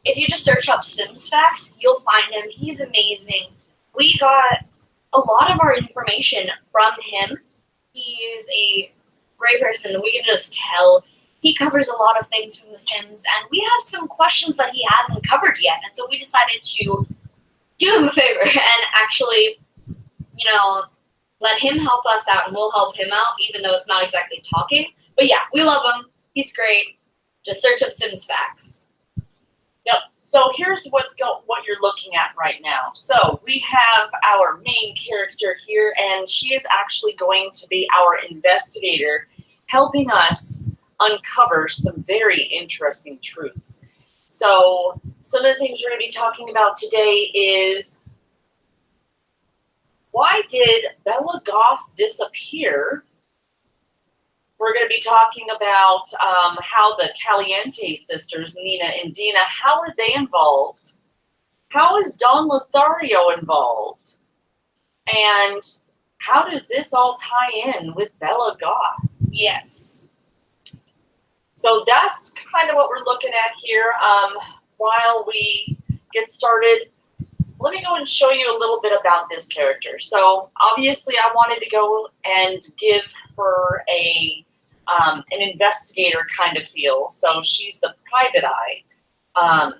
if you just search up Sims Facts, you'll find him. He's amazing. We got a lot of our information from him. He is a great person. We can just tell. He covers a lot of things from The Sims, and we have some questions that he hasn't covered yet. And so we decided to do him a favor and actually, let him help us out, and we'll help him out, even though it's not exactly talking. But yeah, we love him. He's great. Just search up Sims Facts. Yep. So here's what you're looking at right now. So we have our main character here, and she is actually going to be our investigator, helping us uncover some very interesting truths. So some of the things we're going to be talking about today is, why did Bella Goth disappear? We're going to be talking about how the Caliente sisters, Nina and Dina, how are they involved? How is Don Lothario involved? And how does this all tie in with Bella Goth? Yes. So that's kind of what we're looking at here. While we get started, let me go and show you a little bit about this character. So obviously I wanted to go and give her an investigator kind of feel. So she's the private eye.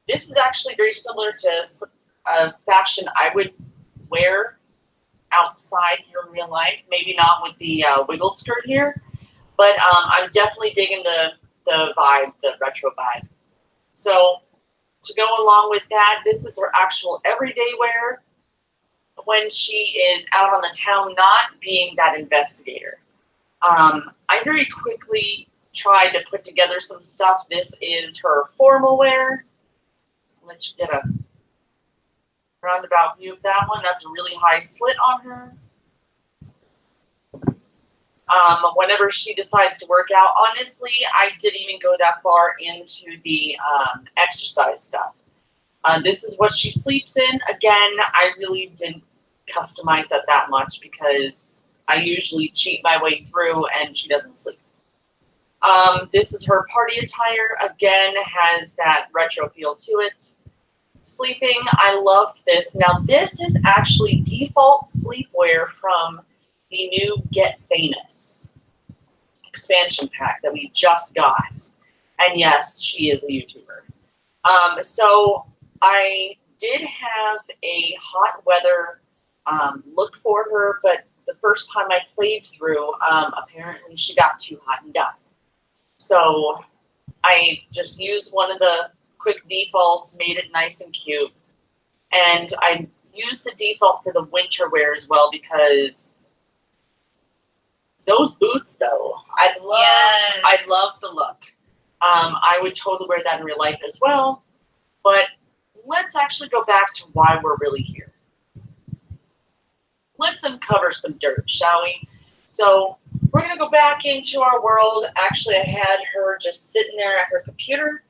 This is actually very similar to a fashion I would wear outside here in real life. Maybe not with the wiggle skirt here, but I'm definitely digging the vibe, the retro vibe. So to go along with that, this is her actual everyday wear when she is out on the town, not being that investigator. I very quickly tried to put together some stuff. This is her formal wear. I'll let you get a roundabout view of that one. That's a really high slit on her. Whenever she decides to work out, honestly, I didn't even go that far into the exercise stuff. This is what she sleeps in. Again, I really didn't customize that much because I usually cheat my way through and she doesn't sleep. This is her party attire. Again, has that retro feel to it. Sleeping, I loved this. Now, this is actually default sleepwear from the new Get Famous expansion pack that we just got. And yes, she is a YouTuber. So I did have a hot weather look for her, but the first time I played through, apparently she got too hot and died. So I just used one of the quick defaults, made it nice and cute. And I used the default for the winter wear as well because those boots, though, I love the look. I would totally wear that in real life as well. But let's actually go back to why we're really here. Let's uncover some dirt, shall we? So we're going to go back into our world. Actually, I had her just sitting there at her computer.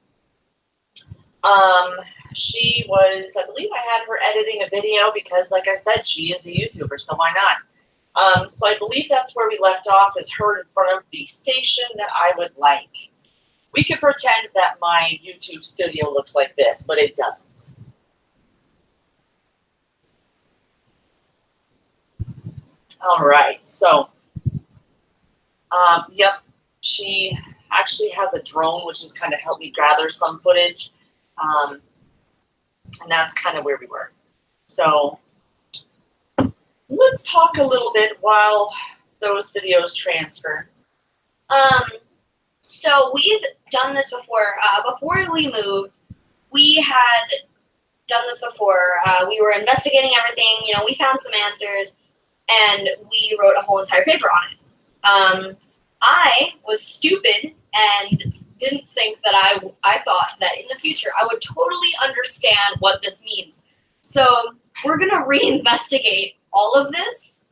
She was, I believe I had her editing a video because, like I said, she is a YouTuber, so why not? So I believe that's where we left off, is her in front of the station that I would like. We could pretend that my YouTube studio looks like this, but it doesn't. All right, so, yep, she actually has a drone, which has kind of helped me gather some footage, and that's kind of where we were. So let's talk a little bit while those videos transfer. So we've done this before. Before we moved, we had done this before. We were investigating everything. We found some answers, and we wrote a whole entire paper on it. I was stupid and didn't think that I thought that in the future I would totally understand what this means. So we're going to reinvestigate all of this.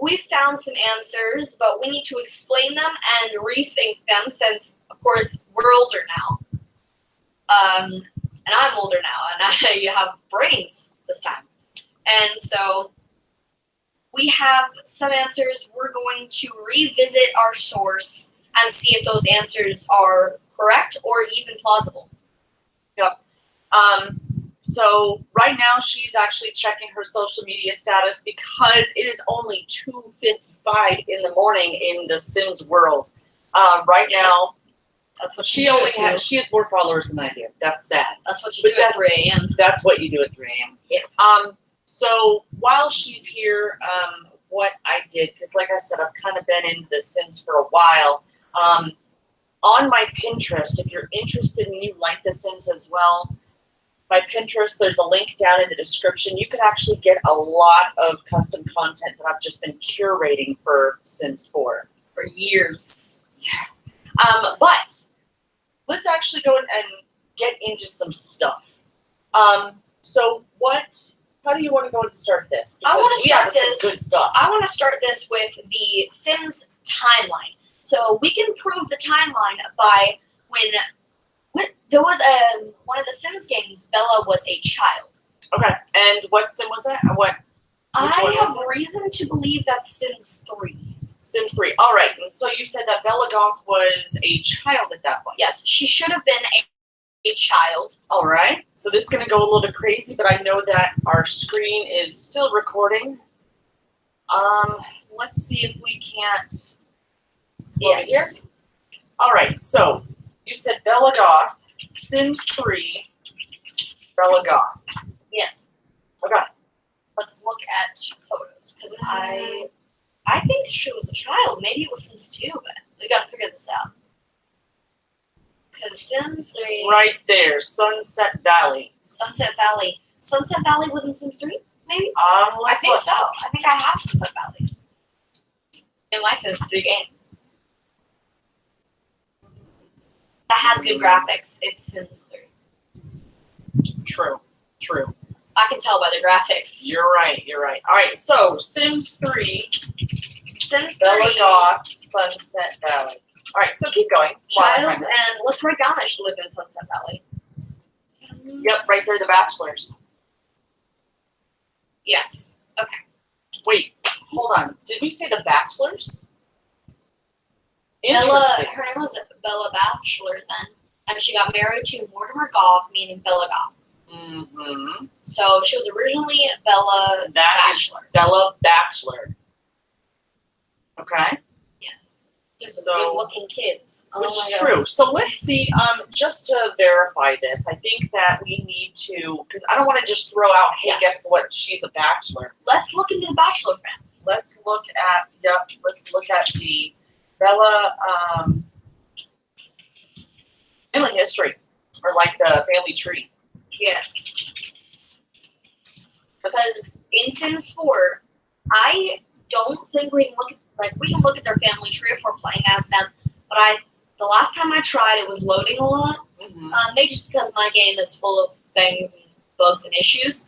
We've found some answers, but we need to explain them and rethink them since, of course, we're older now. And I'm older now, and I have brains this time. And so we have some answers. We're going to revisit our source and see if those answers are correct or even plausible. Yep. So right now she's actually checking her social media status because it is only 2:55 in the morning in the Sims world. Right now, That's what she only has, she has more followers than I do. That's sad. That's what you But do at 3 a.m. That's what you do at 3 a.m. Yeah. So while she's here, what I did, because like I said, I've kind of been into the Sims for a while. On my Pinterest, if you're interested and you like the Sims as well, my Pinterest, there's a link down in the description. You can actually get a lot of custom content that I've just been curating for Sims 4 for years. Yeah. But let's actually go and get into some stuff. So how do you want to go and start this? I want to start this. Good stuff. I want to start this with the Sims timeline. So we can prove the timeline by when there was one of the Sims games. Bella was a child. Okay, and what Sim was that? I have reason to believe that's Sims 3. Sims 3. All right, and so you said that Bella Goth was a child at that point. Yes, she should have been a child. All right, so this is going to go a little bit crazy, but I know that our screen is still recording. Let's see if we can't. Yes. Here. All right, so you said Bella Goth, Sims 3, Bella Goth. Yes. Okay. Let's look at photos because I think she was a child. Maybe it was Sims 2, but we got to figure this out. Because Sims 3. Right there, Sunset Valley. Sunset Valley. Sunset Valley was in Sims 3, maybe? I think so. I think I have Sunset Valley in my Sims 3 game. That has good graphics. It's Sims 3. True. I can tell by the graphics. You're right. All right, so Sims 3, Bella Goth, Sunset Valley. All right, so keep going. Child, and let's write down that she lived in Sunset Valley. Yep, right there, The Bachelors. Yes. Okay. Wait, hold on. Did we say The Bachelors? Bella, her name was Bella Bachelor then, and she got married to Mortimer Goth, meaning Bella Goth. Mm-hmm. So she was originally Bella Bachelor. Bella Bachelor. Okay. Yes. So good-looking kids. Which is true. So let's see. Just to verify this, I think that we need to, because I don't want to just throw out, hey, guess what? She's a bachelor. Let's look into the Bachelor family. Let's look at the Bella family history, or like the family tree. Yes. Because in Sims 4, I don't think we can look at, we can look at their family tree if we're playing as them, but the last time I tried, it was loading a lot. Mm-hmm. Maybe just because my game is full of things and bugs and issues.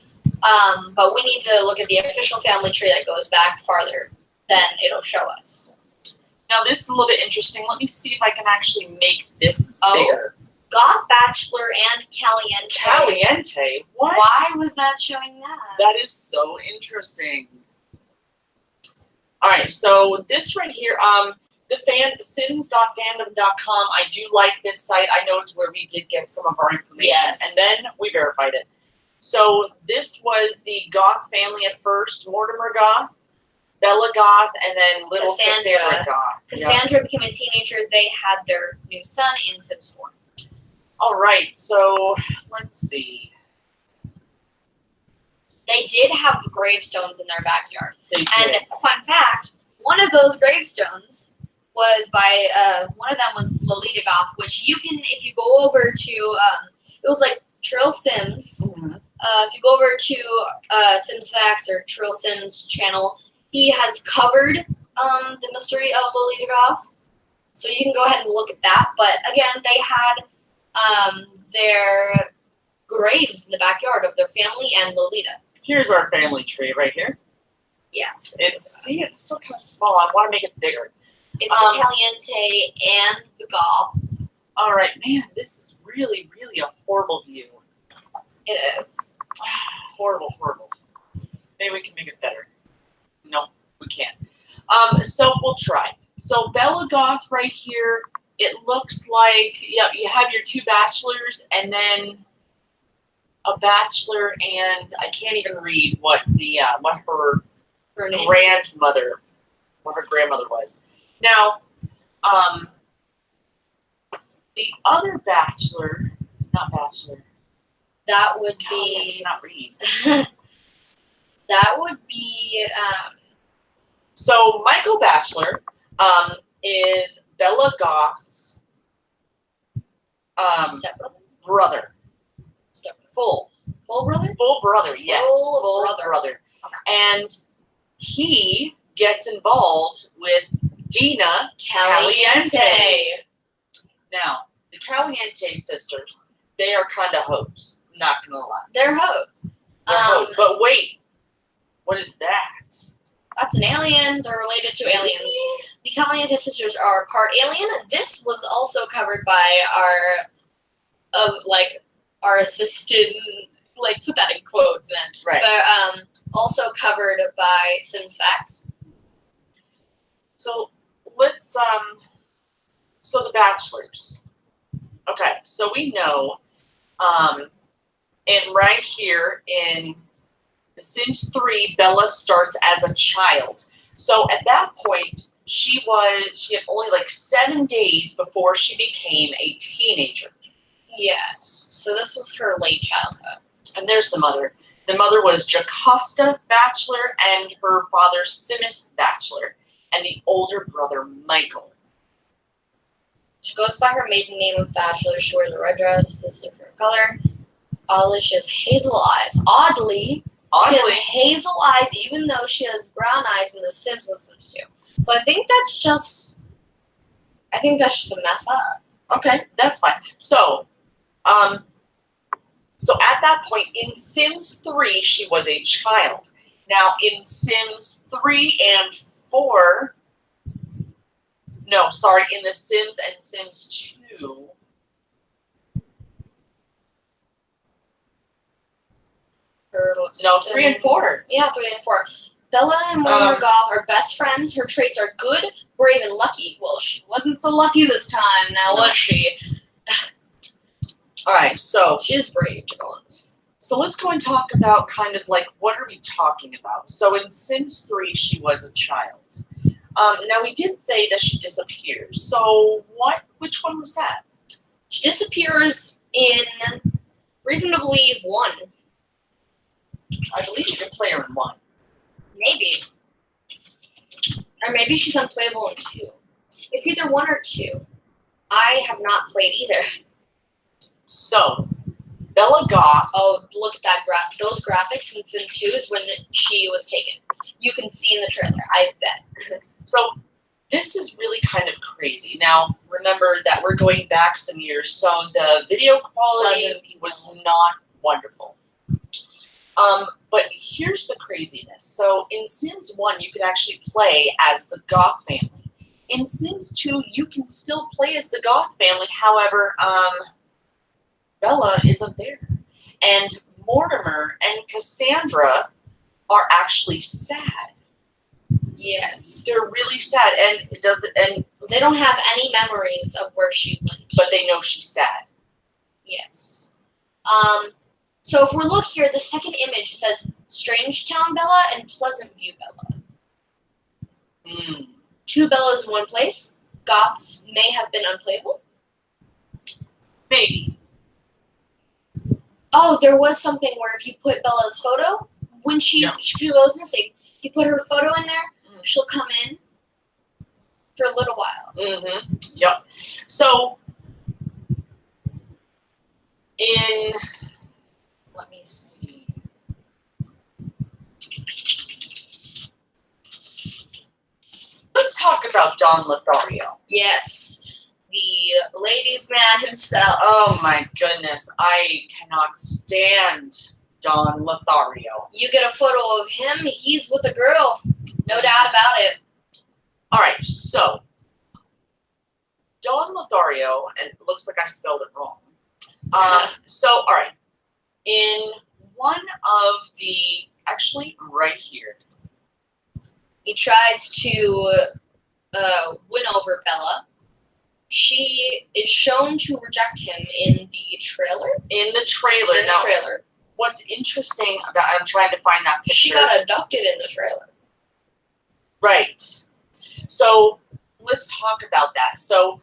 But we need to look at the official family tree that goes back farther than it'll show us. Now this is a little bit interesting. Let me see if I can actually make this bigger. Goth Bachelor and Caliente. Caliente? What? Why was that showing that? That is so interesting. All right, so this right here, sims.fandom.com, I do like this site. I know it's where we did get some of our information. Yes. And then we verified it. So this was the Goth family at first, Mortimer Goth, Bella Goth, and then little Cassandra Goth. Cassandra became a teenager. They had their new son in Sims 4. All right, so let's see. They did have gravestones in their backyard. They did. And fun fact, one of those gravestones was by, one of them was Lolita Goth, which you can, if you go over to, it was like Trill Sims. Mm-hmm. If you go over to Sims Facts or Trill Sims channel, he has covered the mystery of Lolita Goth. So you can go ahead and look at that. But again, they had their graves in the backyard of their family and Lolita. Here's our family tree right here. Yes. It's still kind of small. I want to make it bigger. It's the Caliente and the Goth. All right, man, this is really, really a horrible view. It is. Horrible. Maybe we can make it better. No, we can't. So we'll try. So Bella Goth right here, it looks like, you have your two bachelors, and then a bachelor, and I can't even read what her name grandmother, what her grandmother was. Now, the other bachelor, not bachelor. That would God, I be. cannot read. That would be. So Michael Bachelor is Bella Goth's Stepbrother? brother. Full brother? Full brother, yes. Full Brother. And he gets involved with Dina Caliente. Now, the Caliente sisters, they are kind of hoes. Not gonna lie. They're hoes. They're hoes. But wait, what is that? That's an alien. They're related to aliens. The Caliente sisters are part alien. This was also covered by our assistant, like, put that in quotes, man. Right. But also covered by Sims Facts. So let's so the bachelors. Okay, so we know and right here in The Sims 3, Bella starts as a child. So at that point, she had only like 7 days before she became a teenager. Yes. So this was her late childhood. And there's the mother. The mother was Jocasta Bachelor and her father Simus Bachelor, and the older brother Michael. She goes by her maiden name of Bachelor. She wears a red dress. This is a different color. She has hazel eyes. Oddly, she has hazel eyes, even though she has brown eyes in The Sims and Sims 2. So I think that's just a mess up. Okay, that's fine. So at that point in Sims 3, she was a child. Now in Sims 3 and 4, in The Sims and Sims 2. No, 3 and 4. Yeah, 3 and 4. Bella and Bella Goth are best friends. Her traits are good, brave, and lucky. Well, she wasn't so lucky this time, now was she? Alright, so she is brave to go on this. So let's go and talk about kind of like, what are we talking about? So in Sims 3, she was a child. Now we did say that she disappears. So which one was that? She disappears in, reason to believe, 1. I believe you can play her in 1. Maybe. Or maybe she's unplayable in 2. It's either 1 or 2. I have not played either. So, Bella Goth. Oh, look at that those graphics in Sim 2 is when she was taken. You can see in the trailer, I bet. So, this is really kind of crazy. Now, remember that we're going back some years, so the video quality was not wonderful. But here's the craziness. So in Sims 1, you could actually play as the Goth family. In Sims 2, you can still play as the Goth family. However, Bella isn't there. And Mortimer and Cassandra are actually sad. Yes. They're really sad. And they don't have any memories of where she went. But they know she's sad. Yes. So if we look here, the second image says Strangetown Bella and Pleasant View Bella. 2 Bellas in one place. Goths may have been unplayable. Maybe. Oh, there was something where if you put Bella's photo, when she goes missing, you put her photo in there, she'll come in for a little while. Mm-hmm. Yep. So, let me see. Let's talk about Don Lothario. Yes, the ladies' man himself. Oh my goodness, I cannot stand Don Lothario. You get a photo of him, he's with a girl. No doubt about it. All right, so Don Lothario, and it looks like I spelled it wrong. All right. In one of the, actually right here, he tries to win over Bella. She is shown to reject him in the trailer. In the trailer. what's interesting about, I'm trying to find that picture. She got abducted in the trailer. Right. So let's talk about that. So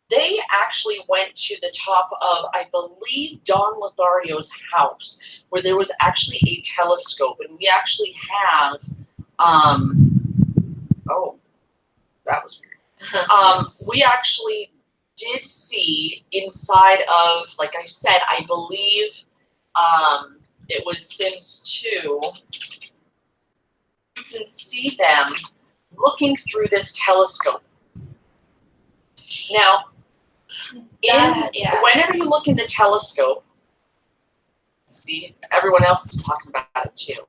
they actually went to the top of, I believe, Don Lothario's house, where there was actually a telescope, and we actually have, oh, that was weird. We actually did see inside of, like I said, I believe it was Sims 2. You can see them looking through this telescope. Now, whenever you look in the telescope, see, everyone else is talking about it too.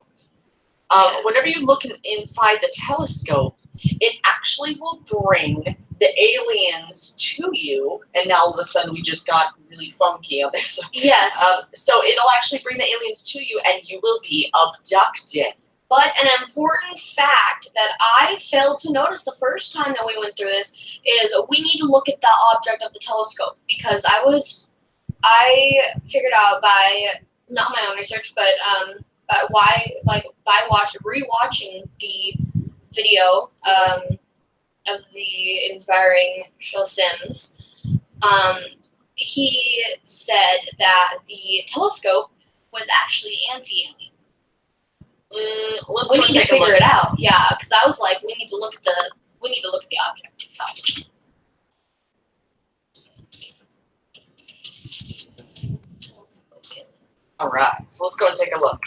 Whenever you look inside the telescope, it actually will bring the aliens to you. And now all of a sudden we just got really funky on this. Yes. So it'll actually bring the aliens to you, and you will be abducted. But an important fact that I failed to notice the first time that we went through this is we need to look at the object of the telescope, because I figured out by, not my own research, but by rewatching the video of the inspiring show Sims, he said that the telescope was actually anti-alien. We need to figure it out. Yeah, because I was like, we need to look at the object itself. All right, so let's go and take a look.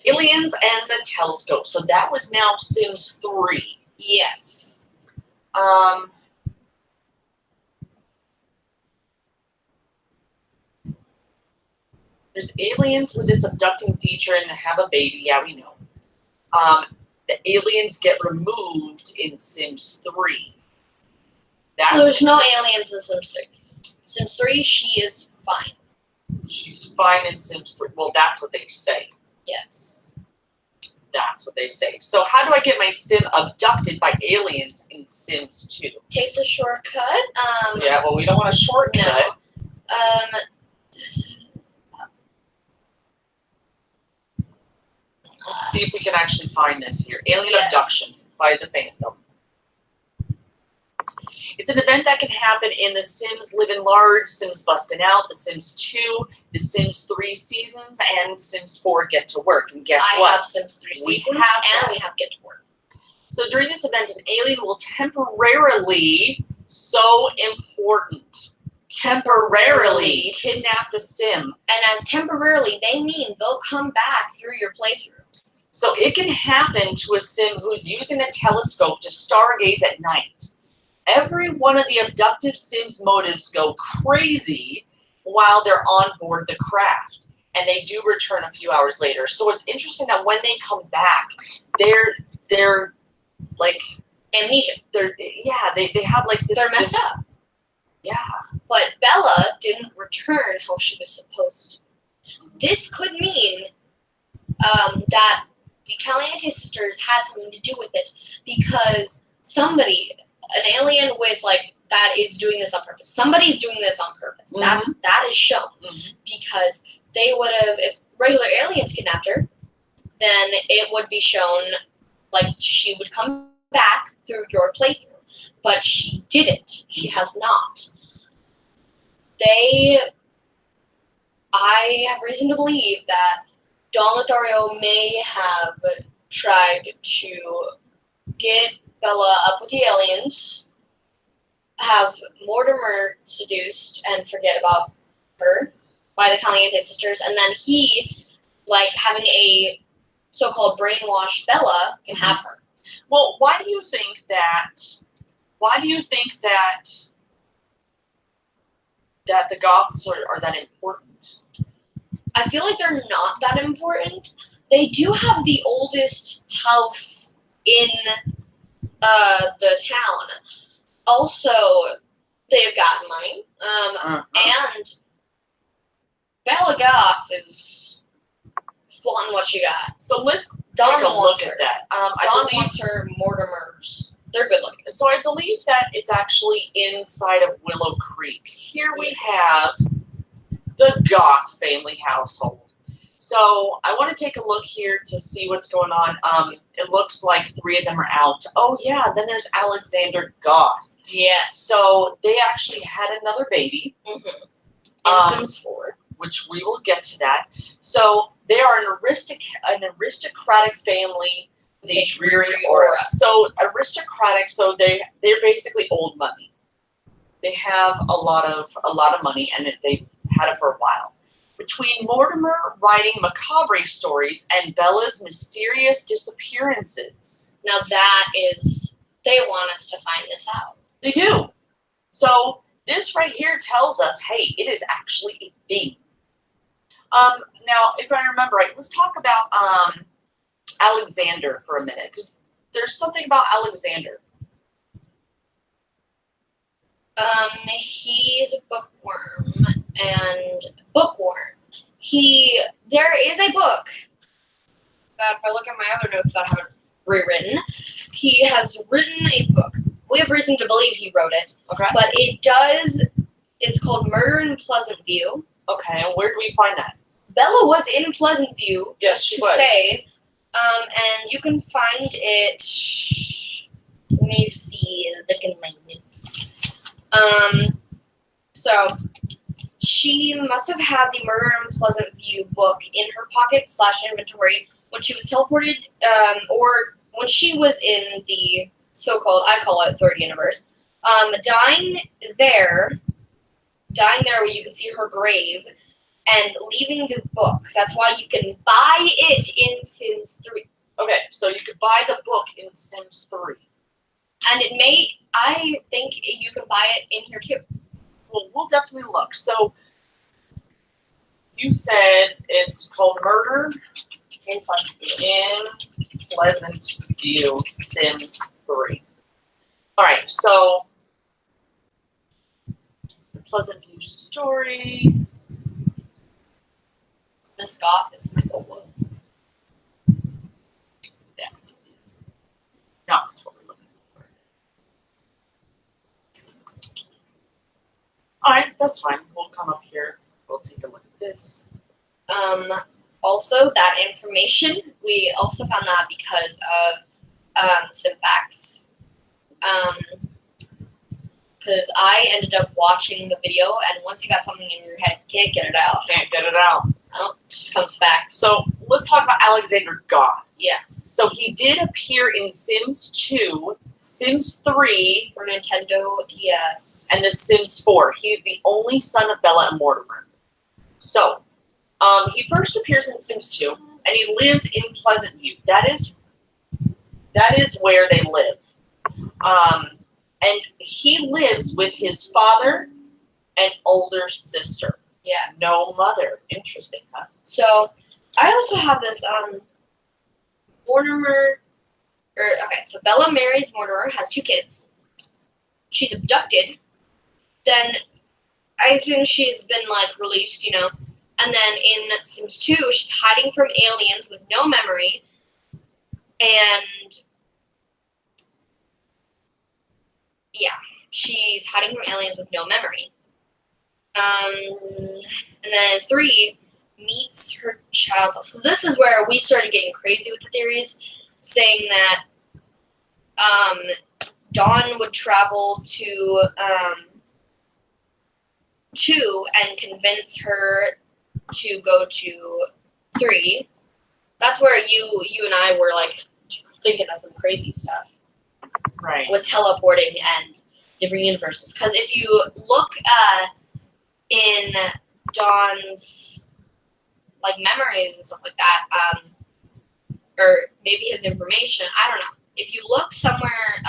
Aliens and the telescope. So that was now Sims 3. Yes. There's aliens with its abducting feature and they have a baby. Yeah, we know. The aliens get removed in Sims 3. So there's no aliens in Sims 3. Sims 3, she is fine. She's fine in Sims 3. Well, that's what they say. Yes. That's what they say. So how do I get my sim abducted by aliens in Sims 2? Take the shortcut. Yeah, well, we don't want a shortcut. No. Let's see if we can actually find this here. Alien abduction by the Phantom. It's an event that can happen in The Sims Live and Large, Sims Bustin' Out, The Sims 2, The Sims 3 Seasons, and Sims 4 Get to Work. And guess what? I have Sims 3 Seasons, and we have Get to Work. So during this event, an alien will temporarily, so important, temporarily kidnap the Sim. And as temporarily, they mean they'll come back through your playthrough. So it can happen to a Sim who's using a telescope to stargaze at night. Every one of the abductive Sims' motives go crazy while they're on board the craft, and they do return a few hours later. So it's interesting that when they come back, they're like amnesia. They have like this. They're messed up. Yeah. But Bella didn't return how she was supposed to. This could mean that the Caliente sisters had something to do with it, because somebody, an alien with that is doing this on purpose. Somebody's doing this on purpose. Mm-hmm. That is shown, because they would have, if regular aliens kidnapped her, then it would be shown like she would come back through your playthrough, but she didn't. She has not. I have reason to believe that Don Lothario may have tried to get Bella up with the aliens, have Mortimer seduced and forget about her by the Caliente sisters, and then he, having a so-called brainwashed Bella, can have her. Well, why do you think that the Goths are that important? I feel like they're not that important. They do have the oldest house in the town. Also, they've got money. And Bella Goth is flaunting what she got. So let's take a look at that. Don wants her Mortimers. They're good looking. So I believe that it's actually inside of Willow Creek. Here we have the Goth family household. So I want to take a look here to see what's going on. It looks like 3 of them are out. Oh yeah, then there's Alexander Goth. Yes. So they actually had another baby. In Sims 4. Which we will get to that. So they are an aristocratic family with a dreary aura. So aristocratic, so they're basically old money. They have a lot of money, and they've had it for a while. Between Mortimer writing macabre stories and Bella's mysterious disappearances. Now that is, They want us to find this out. they do. So this right here tells us, hey, it is actually a thing. Now, if I remember right, let's talk about Alexander for a minute, because there's something about Alexander. He's a bookworm and bookworm. There is a book that, if I look at my other notes that I haven't rewritten, he has written a book. We have reason to believe he wrote it. Okay. But it's called Murder in Pleasant View. Okay, and where do we find that? Bella was in Pleasant View, Yes, just she to was. say. And you can find it. Let me see. Look in my notes. So she must have had the Murder in Pleasant View book in her pocket / inventory when she was teleported, or when she was in the so-called, I call it, third universe. Dying there where you can see her grave, and leaving the book. That's why you can buy it in Sims 3. Okay, so you could buy the book in Sims 3. And I think you can buy it in here too. Well, we'll definitely look. So you said it's called Murder In Pleasant View. in Pleasant View, Sims 3. All right, so the Pleasant View story. Miss Goth, it's Michael Wood. That is not what we're looking for. All right, that's fine. We'll come up here. We'll take a look at this. Also, that information, we also found that because of SimFacts. Because I ended up watching the video, and once you got something in your head, you can't get it out. Can't get it out. Oh, it just comes back. So let's talk about Alexander Goth. Yes. So he did appear in Sims 2, Sims 3, For Nintendo DS. and The Sims 4. He's the only son of Bella and Mortimer. So, he first appears in Sims 2, and he lives in Pleasant View. That is where they live. And he lives with his father and older sister. Yes. No mother. Interesting, huh? So, I also have this, Mortimer, so Bella marries Mortimer, has 2 kids. She's abducted. Then, I think she's been, released, And then in Sims 2, she's hiding from aliens with no memory. And, yeah, she's hiding from aliens with no memory. And then 3 meets her child's self. So this is where we started getting crazy with the theories, saying that Dawn would travel to and convince her to go to 3. That's where you and I were thinking of some crazy stuff. Right. With teleporting and different universes. Because if you look in Dawn's memories and stuff like that, or maybe his information, I don't know. If you look somewhere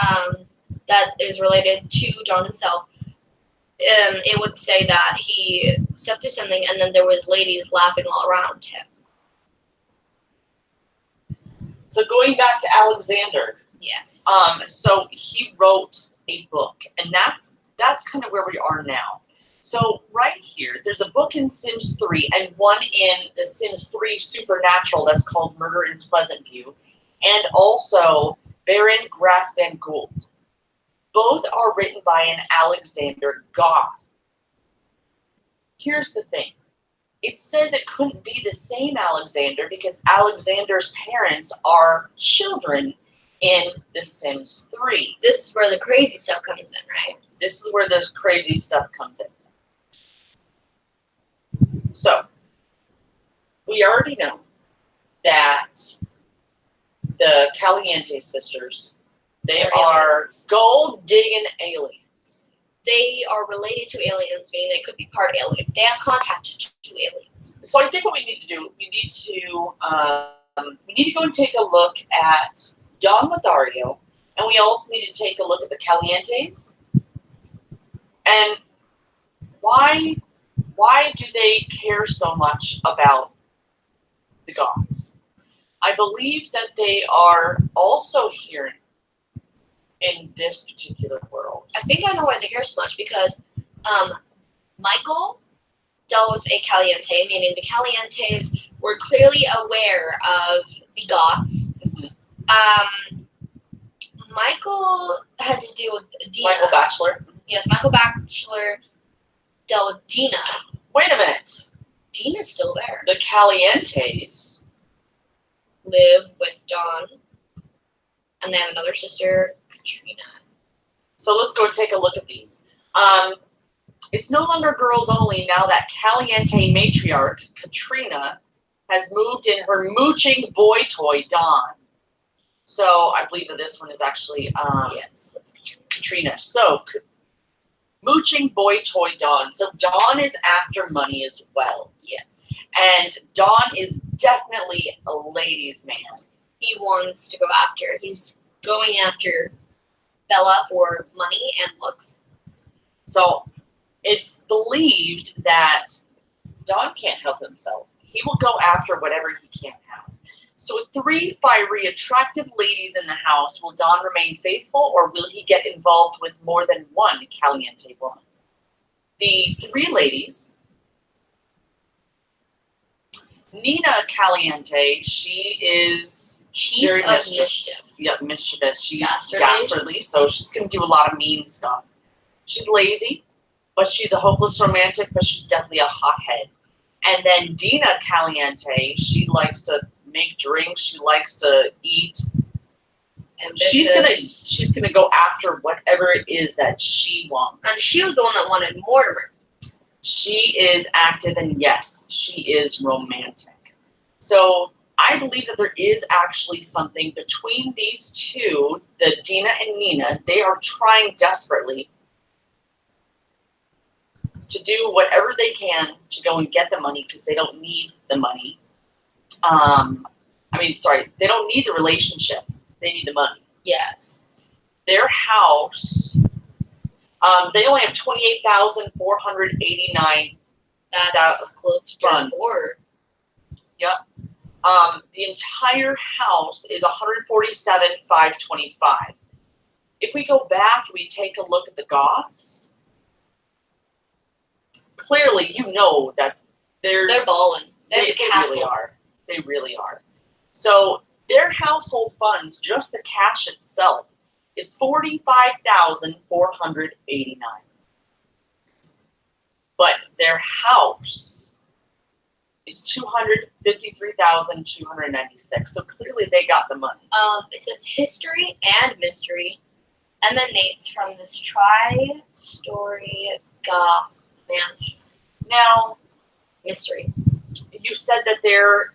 that is related to Dawn himself, it would say that he stepped through something and then there was ladies laughing all around him. So going back to Alexander, Yes. so he wrote a book, and that's kind of where we are now. So right here, there's a book in Sims 3 and one in the Sims 3 Supernatural that's called Murder in Pleasant View, and also Baron Graf van Gould. Both are written by an Alexander Goth. Here's the thing. says it couldn't be the same Alexander because Alexander's parents are children in The Sims 3. This is where the crazy stuff comes in, right? This is where the crazy stuff comes in. So, we already know that the Caliente sisters, they are gold-digging aliens. They are related to aliens, meaning they could be part alien. They have contact to aliens. So I think what we need to do, we need to go and take a look at Don Lothario, and we also need to take a look at the Calientes. And why do they care so much about the Goths? I believe that they are also here in this particular world. I think I know why they care so much because Michael dealt with a Caliente, meaning the Calientes were clearly aware of the Goths. Mm-hmm. Michael had to deal with Dina. Michael Batchelor. Yes, Michael Batchelor dealt with Dina. Wait a minute. Dina's still there. The Calientes Live with Dawn. And they have another sister, Katrina. So let's go and take a look at these. It's no longer girls only now that Caliente matriarch, Katrina, has moved in her mooching boy toy, Dawn. So I believe that this one is actually yes, that's Katrina. So mooching boy toy Dawn. So Dawn is after money as well. Yes. And Dawn is definitely a ladies' man. He wants to go after. He's going after Bella for money and looks. So it's believed that Don can't help himself. He will go after whatever he can't have. So with 3 fiery, attractive ladies in the house, will Don remain faithful or will he get involved with more than one Caliente woman? The 3 ladies, Nina Caliente, she is Chief very of mischief. Yep, mischievous. She's Dastardly. dastardly, so she's going to do a lot of mean stuff. She's lazy, but she's a hopeless romantic, but she's definitely a hothead. And then Dina Caliente, she likes to make drinks, she likes to eat. Ambitious. She's gonna go after whatever it is that she wants. And she was the one that wanted Mortimer. She is active, and yes, she is romantic. So I believe that there is actually something between these two, the Dina and Nina. They are trying desperately to do whatever they can to go and get the money because they don't need the money. They don't need the relationship. They need the money. Yes. Their house, they only have 28,489. That's close to funds. board. Yep. The entire house is 147,525. If we go back and we take a look at the Goths, clearly you know that they're balling. They really are. They really are. So their household funds, just the cash itself, is 45,489. But their house is 253,296. So clearly they got the money. It says history and mystery emanates from this tri-story goth mansion. Now, Mystery. you said that they're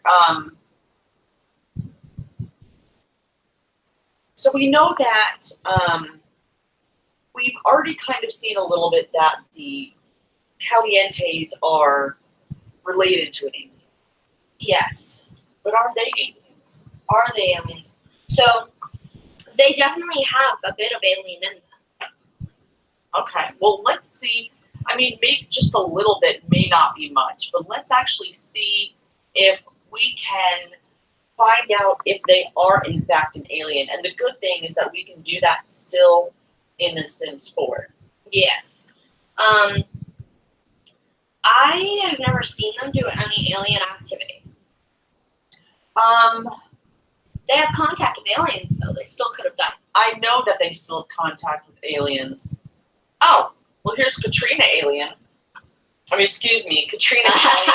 so we know that we've already kind of seen a little bit that the Calientes are related to an alien. Yes. But are they aliens? Are they aliens? So they definitely have a bit of alien in them. Okay. Well, let's see. I mean, maybe just a little bit may not be much, but let's actually see if we can find out if they are in fact an alien. And the good thing is that we can do that still in The Sims 4. Yes. I have never seen them do any alien activity. They have contact with aliens, though. They still could have done. I know that they still have contact with aliens. Oh, well, here's Katrina Alien. Katrina Caliente.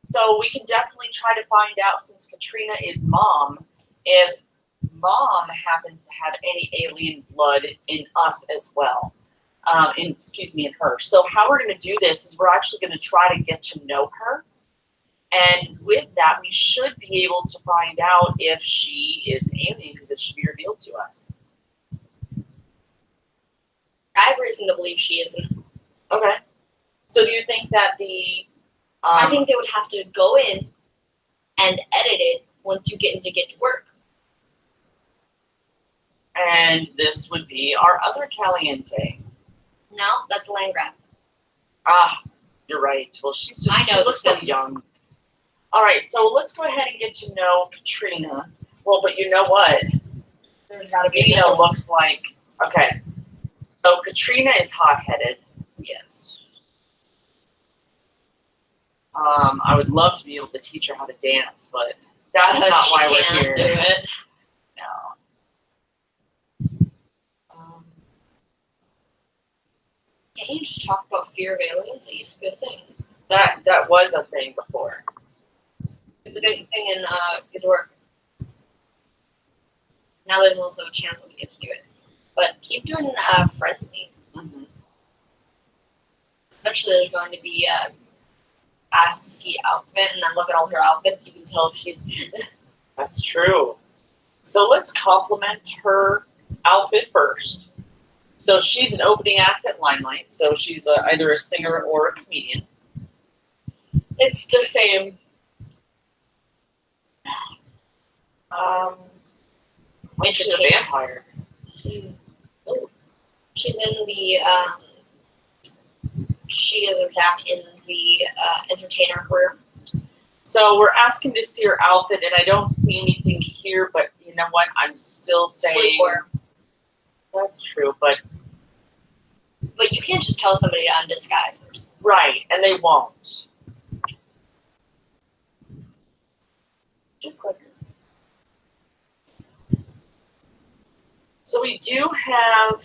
So we can definitely try to find out, since Katrina is mom, if mom happens to have any alien blood in us as well. In her. So how we're going to do this is we're actually going to try to get to know her. And with that, we should be able to find out if she is an alien, because it should be revealed to us. I have reason to believe she isn't. Okay. So do you think that the... I think they would have to go in and edit it once you get to work. And this would be our other Caliente. No, that's a land grab. Ah, you're right. Well, she looks so young. All right, so let's go ahead and get to know Katrina. Well, but you know what? There's gotta be Dina looks like... Okay. So Katrina is hot-headed. Yes. I would love to be able to teach her how to dance, but that's not why we're here. Do it. No. Can't you just talk about fear of aliens? That used to be a thing. That was a thing before. It's a big thing in good work. Now there's also a chance that we get to do it. But keep doing friendly. Mm-hmm. Eventually there's going to be asked to see outfit, and then look at all her outfits. You can tell if she's... That's true. So let's compliment her outfit first. So she's an opening act at Limelight, so she's either a singer or a comedian. It's the same. She's a vampire. She's in the she is in fact in the entertainer career. So we're asking to see her outfit, and I don't see anything here, but you know what? I'm still saying... That's true, but you can't just tell somebody to undisguise themselves. Right, and they won't. Just click. So we do have...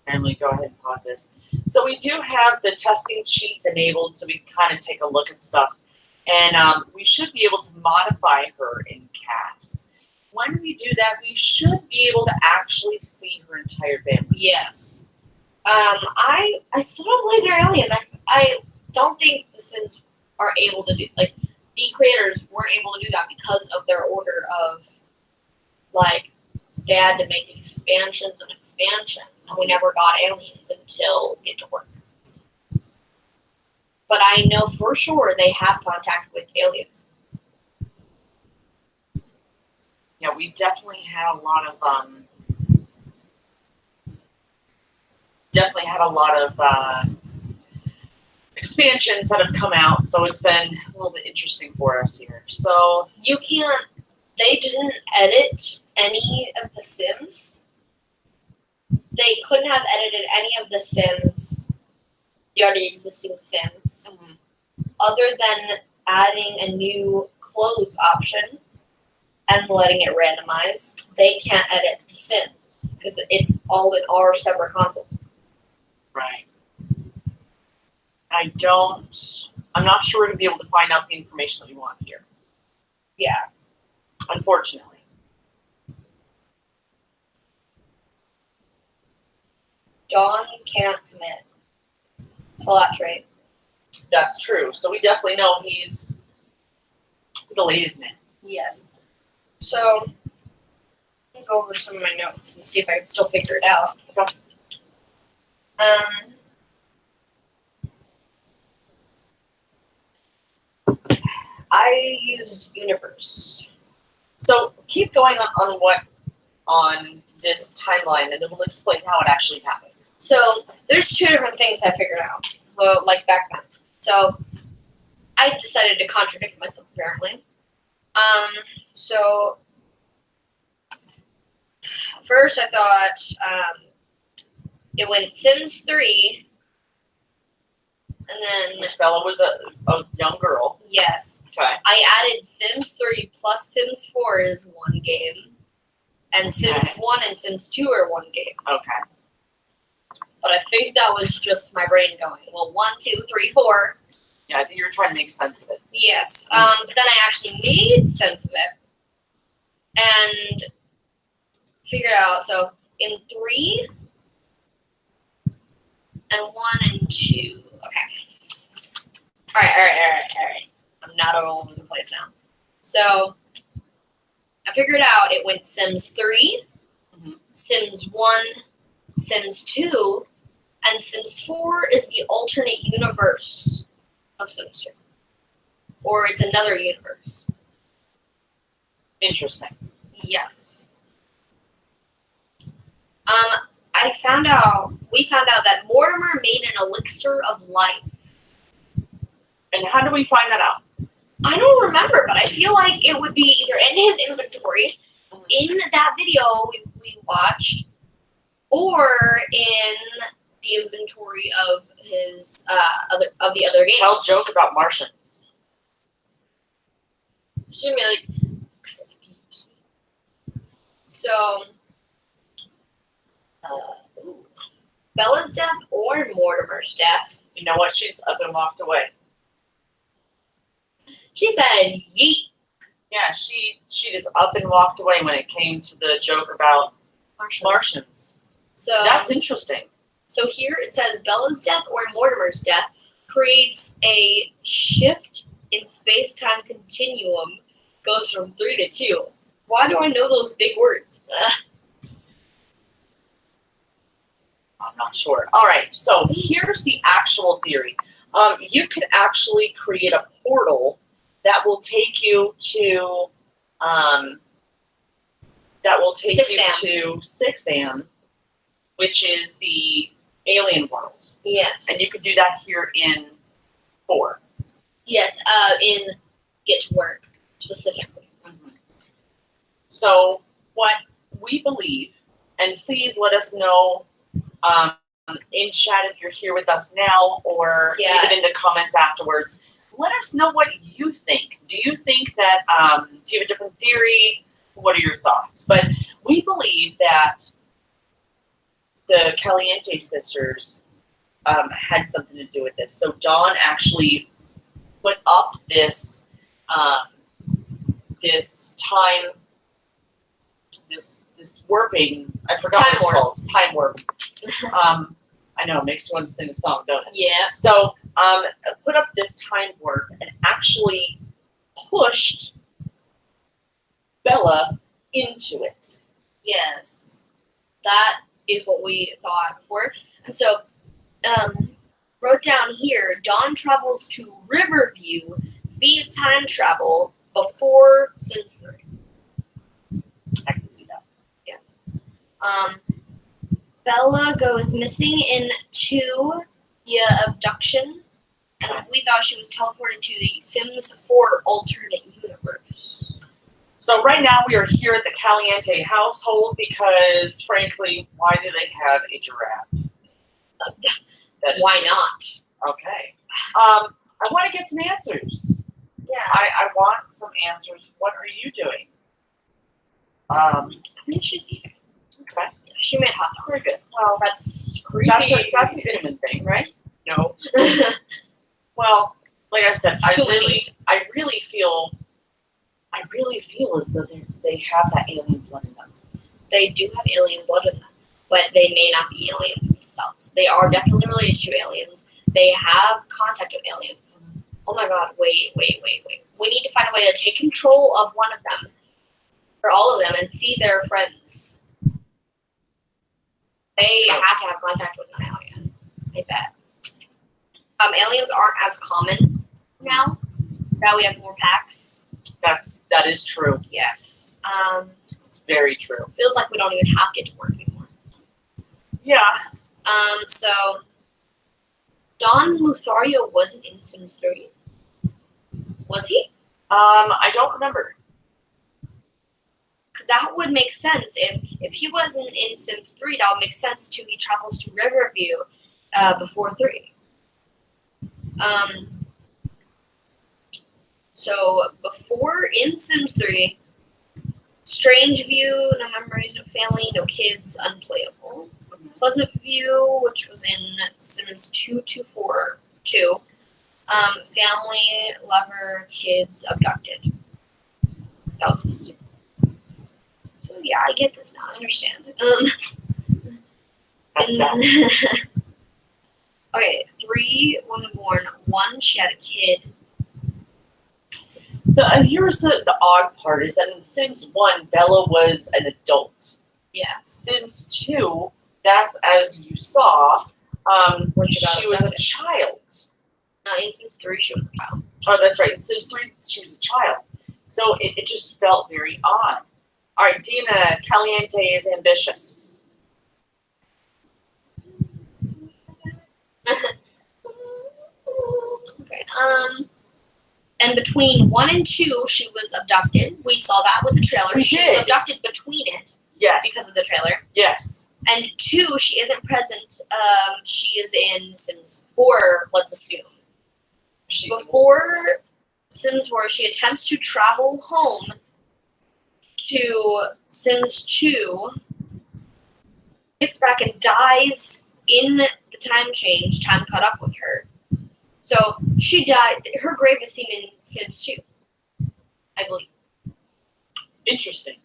Emily, go ahead and pause this. So we do have the testing sheets enabled, so we can kind of take a look at stuff. And we should be able to modify her in CAS. When we do that, we should be able to actually see her entire family. Yes. I still don't believe they're aliens. I don't think the Sims are able to do, like, the creators weren't able to do that because of their order of, like, they had to make expansions and expansions, and we never got aliens until Get to Work. But I know for sure they have contact with aliens. Yeah, we definitely had a lot of expansions that have come out, so it's been a little bit interesting for us here. So they didn't edit any of the Sims. They couldn't have edited any of the Sims, the already existing Sims, other than adding a new clothes option and letting it randomize. They can't edit the Sims because it's all in our separate consoles. Right. I'm not sure we're going to be able to find out the information that we want here. Yeah. Unfortunately. Don can't commit. Pull that trait. That's true. So we definitely know he's a ladies' man. Yes. So, let me go over some of my notes and see if I can still figure it out. Okay. I used Universe. So keep going on this timeline, and it will explain how it actually happened. So there's two different things I figured out. So like back then. So I decided to contradict myself apparently. So first I thought it went Sims 3. And then Miss Bella was a young girl. Yes. Okay. I added Sims 3 plus Sims 4 is one game. And Sims 1 and Sims 2 are one game. Okay. But I think that was just my brain going, well, 1, 2, 3, 4. Yeah, I think you were trying to make sense of it. Yes. But then I actually made sense of it and figured out. So in 3 and 1 and 2. Okay. All right. I'm not all over the place now. So I figured out it went Sims 3, Sims 1, Sims 2, and Sims 4 is the alternate universe of Sims 2. Or it's another universe. Interesting. Yes. We found out that Mortimer made an elixir of life. And how do we find that out? I don't remember, but I feel like it would be either in his inventory, in that video we watched, or in the inventory of his the other games. Tell a joke about Martians. She's gonna be like, excuse me. So, Bella's death or Mortimer's death? You know what? She's up and walked away. She said, yeet. Yeah, she just up and walked away when it came to the joke about Martians. So that's interesting. So here it says Bella's death or Mortimer's death creates a shift in space-time continuum, goes from 3 to 2. Why do I know those big words? I'm not sure. All right, so here's the actual theory. You could actually create a portal that will take you to 6am, which is the alien world. Yes. And you could do that here in 4. Yes, in Get to Work specifically. So what we believe, and please let us know in chat if you're here with us now, or even in the comments afterwards. Let us know what you think. Do you think that, do you have a different theory? What are your thoughts? But we believe that the Caliente sisters had something to do with this. So Don actually put up this this time, this warping. I forgot what it's called. Time warp. I know, it makes you want to sing a song, don't it? Yeah. So put up this time warp and actually pushed Bella into it. Yes. That is what we thought before. And so, wrote down here, Dawn travels to Riverview via time travel before Sims 3. I can see that. Yes. Bella goes missing in 2 via abduction, and we thought she was teleported to the Sims 4 alternate universe. So right now we are here at the Caliente household because, frankly, why do they have a giraffe? Why not? Okay. I want to get some answers. Yeah. I want some answers. What are you doing? I think she's eating. Okay. She made hot dogs. Very good. Well, That's creepy. that's a human thing, right? No. Well, like I said, I really feel as though they have that alien blood in them. They do have alien blood in them, but they may not be aliens themselves. They are definitely related to aliens. They have contact with aliens. Oh my god, wait. We need to find a way to take control of one of them, or all of them, and see their friends. They have to have contact with an alien. I bet. Aliens aren't as common now that we have more packs. That is true. Yes. It's very true. Feels like we don't even have Get to Work anymore. Yeah. So Don Lothario wasn't in Sims 3. Was he? I don't remember. Because that would make sense. If he wasn't in Sims 3, that would make sense too. He travels to Riverview before 3. So before in Sims 3, Strange View, no memories, no family, no kids, unplayable. Pleasant View, which was in Sims 2 to 4, 2. Family, lover, kids, abducted. That was super. So yeah, I get this now. I understand. That's sad. Okay, 3 women born. 1, she had a kid. So here's the odd part is that in Sims 1, Bella was an adult. Yeah. Sims 2, that's as you saw, When she got she was a abducted. child. In Sims 3, she was a child. Oh, that's right. In Sims 3, she was a child. So it just felt very odd. All right, Dina, Caliente is ambitious. Okay. And between 1 and 2, she was abducted. We saw that with the trailer. We She did. was abducted between it Yes. because of the trailer. Yes. And 2, she isn't present. She is in Sims 4, let's assume. Before Sims 4, she attempts to travel home to Sims 2, gets back and dies in the time change. Time caught up with her. So she died. Her grave is seen in Sims 2, I believe. Interesting.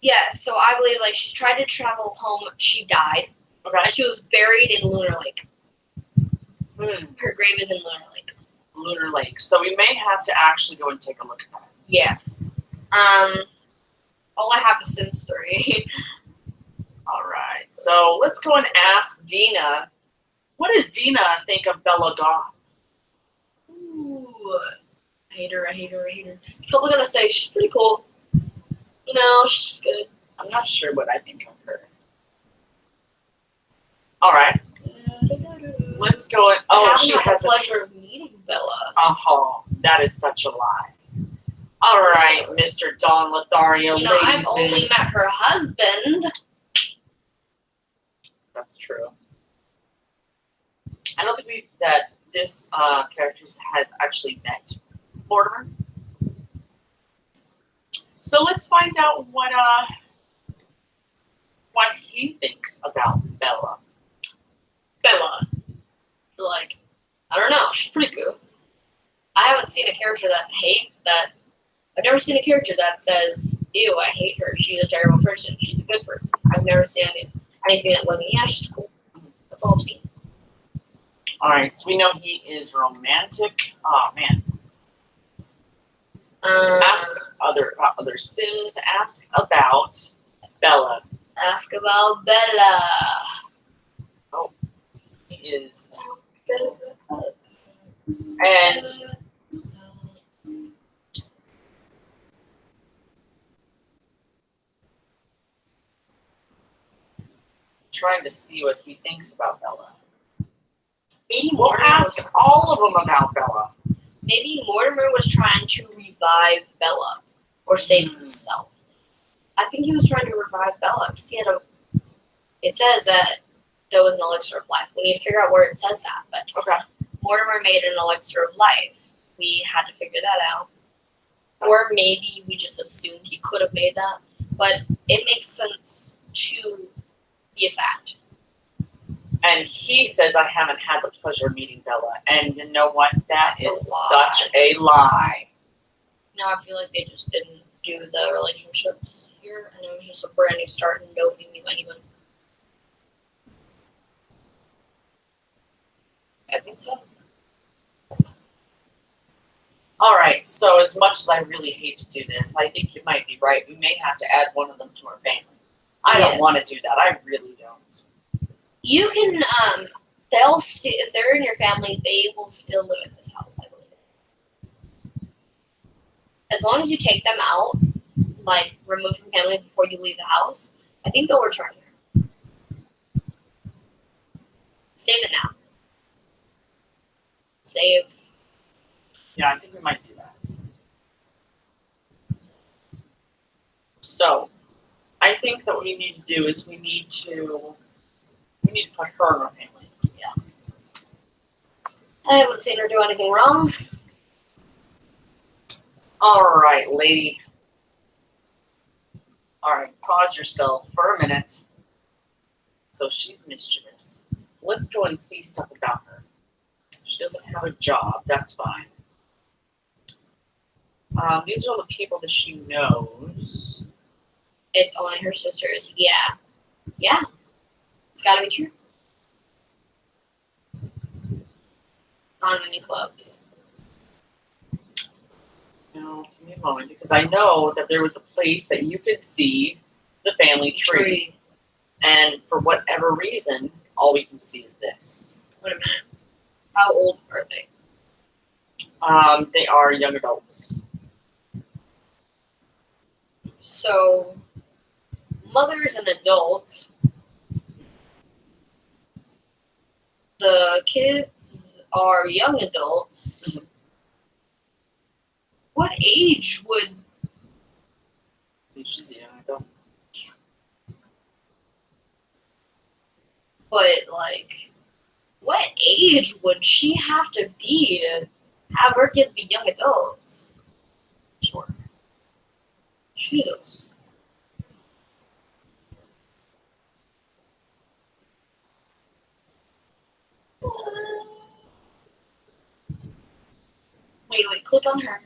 Yeah, so I believe like she's tried to travel home. She died. Okay. And she was buried in Lunar Lake. Hmm. Her grave is in Lunar Lake. Lunar Lake. So we may have to actually go and take a look at that. Yes. All I have is Sims 3. All right. So let's go and ask Dina. What does Dina think of Bella Goth? Ooh. I hate her. She's probably gonna say she's pretty cool. You know, she's good. I'm not sure what I think of her. All right. Let's go and. I Oh, haven't she had has the pleasure of meeting Bella. That is such a lie. All right, Mr. Don Lothario. You know, I've ladies' only man. met her husband. That's true. I don't think that this character has actually met Mortimer. So let's find out what he thinks about Bella. Bella. Like, I don't know. She's pretty cool. I haven't seen a character I've never seen a character that says, ew, I hate her. She's a terrible person. She's a good person. I've never seen anything that wasn't, yeah, she's cool. That's all I've seen. All right, so we know he is romantic. Oh man. Ask other Sims. Ask about Bella. Ask about Bella. Oh, he is. And trying to see what he thinks about Bella. Maybe We'll Mortimer ask all of them about Bella. Maybe Mortimer was trying to revive Bella or save himself. I think he was trying to revive Bella because he had it says that there was an elixir of life. We need to figure out where it says that. But Okay. Mortimer made an elixir of life. We had to figure that out. Or maybe we just assumed he could have made that. But it makes sense to be a fact. And he says, I haven't had the pleasure of meeting Bella. And you know what? That That's a is lie. such a lie. Now I feel like they just didn't do the relationships here. And it was just a brand new start and nobody knew anyone. I think so. All right, so as much as I really hate to do this, I think you might be right. We may have to add one of them to our family. I don't Yes. want to do that. I really don't. You can, they'll if they're in your family, they will still live in this house, I believe. As long as you take them out, like, remove from family before you leave the house, I think they'll return here. Save it now. Save. Yeah, I think we might do that. So, I think that what we need to do is we need to put her in our family. Yeah. I haven't seen her do anything wrong. All right, lady. All right, pause yourself for a minute. So she's mischievous. Let's go and see stuff about her. She doesn't have a job. That's fine. These are all the people that she knows. It's only her sisters. Yeah. Yeah. It's gotta be true. Not many clubs. No, give me a moment, because I know that there was a place that you could see the family tree. And for whatever reason, all we can see is this. Wait a minute. How old are they? They are young adults. So, mother's an adult. The kids are young adults. Mhm. What age would... She's a young adult. But, like, what age would she have to be to have her kids be young adults? Sure. Jesus. Wait, click on her.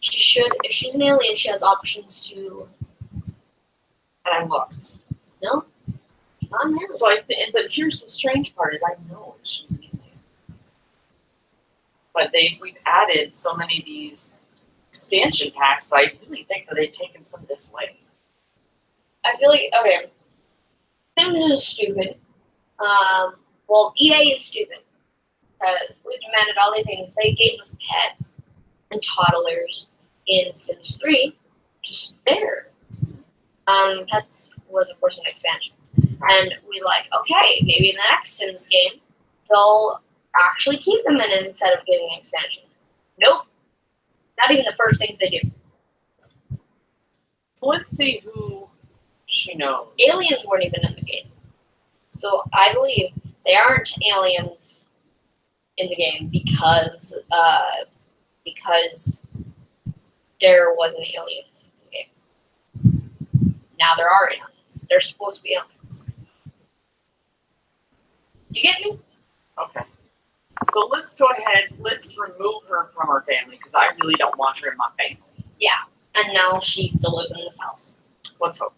She should, if she's an alien, she has options to... And I looked. No? Not an alien. So but here's the strange part: is I know that she's an alien. But we've added so many of these expansion packs that I really think that they've taken some of this away. I feel like, okay, Sims is stupid. Well, EA is stupid. Because we demanded all these things. They gave us pets and toddlers in Sims 3 just there. Pets was, of course, an expansion. And we like, okay, maybe in the next Sims game, they'll actually keep them in instead of getting an expansion. Nope. Not even the first things they do. So let's see who she knows. Aliens weren't even in the game. So I believe they aren't aliens in the game because there wasn't aliens in the game. Now there are aliens. They're supposed to be aliens. You get me? Okay. So let's go ahead. Let's remove her from our family because I really don't want her in my family. Yeah. And now she still lives in this house. Let's hope.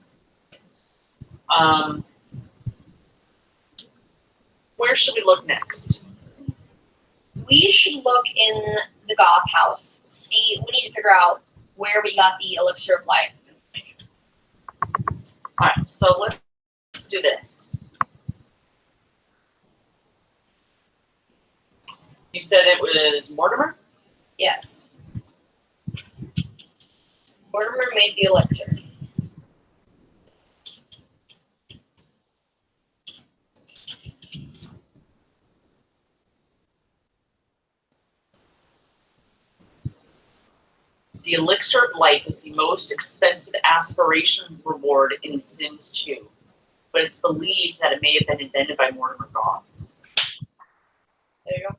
Where should we look next? We should look in the Goth house. See, we need to figure out where we got the elixir of life information. All right. So let's do this. You said it was Mortimer? Yes. Mortimer made the elixir. The elixir of life is the most expensive aspiration reward in Sims 2, but it's believed that it may have been invented by Mortimer Goth. There you go.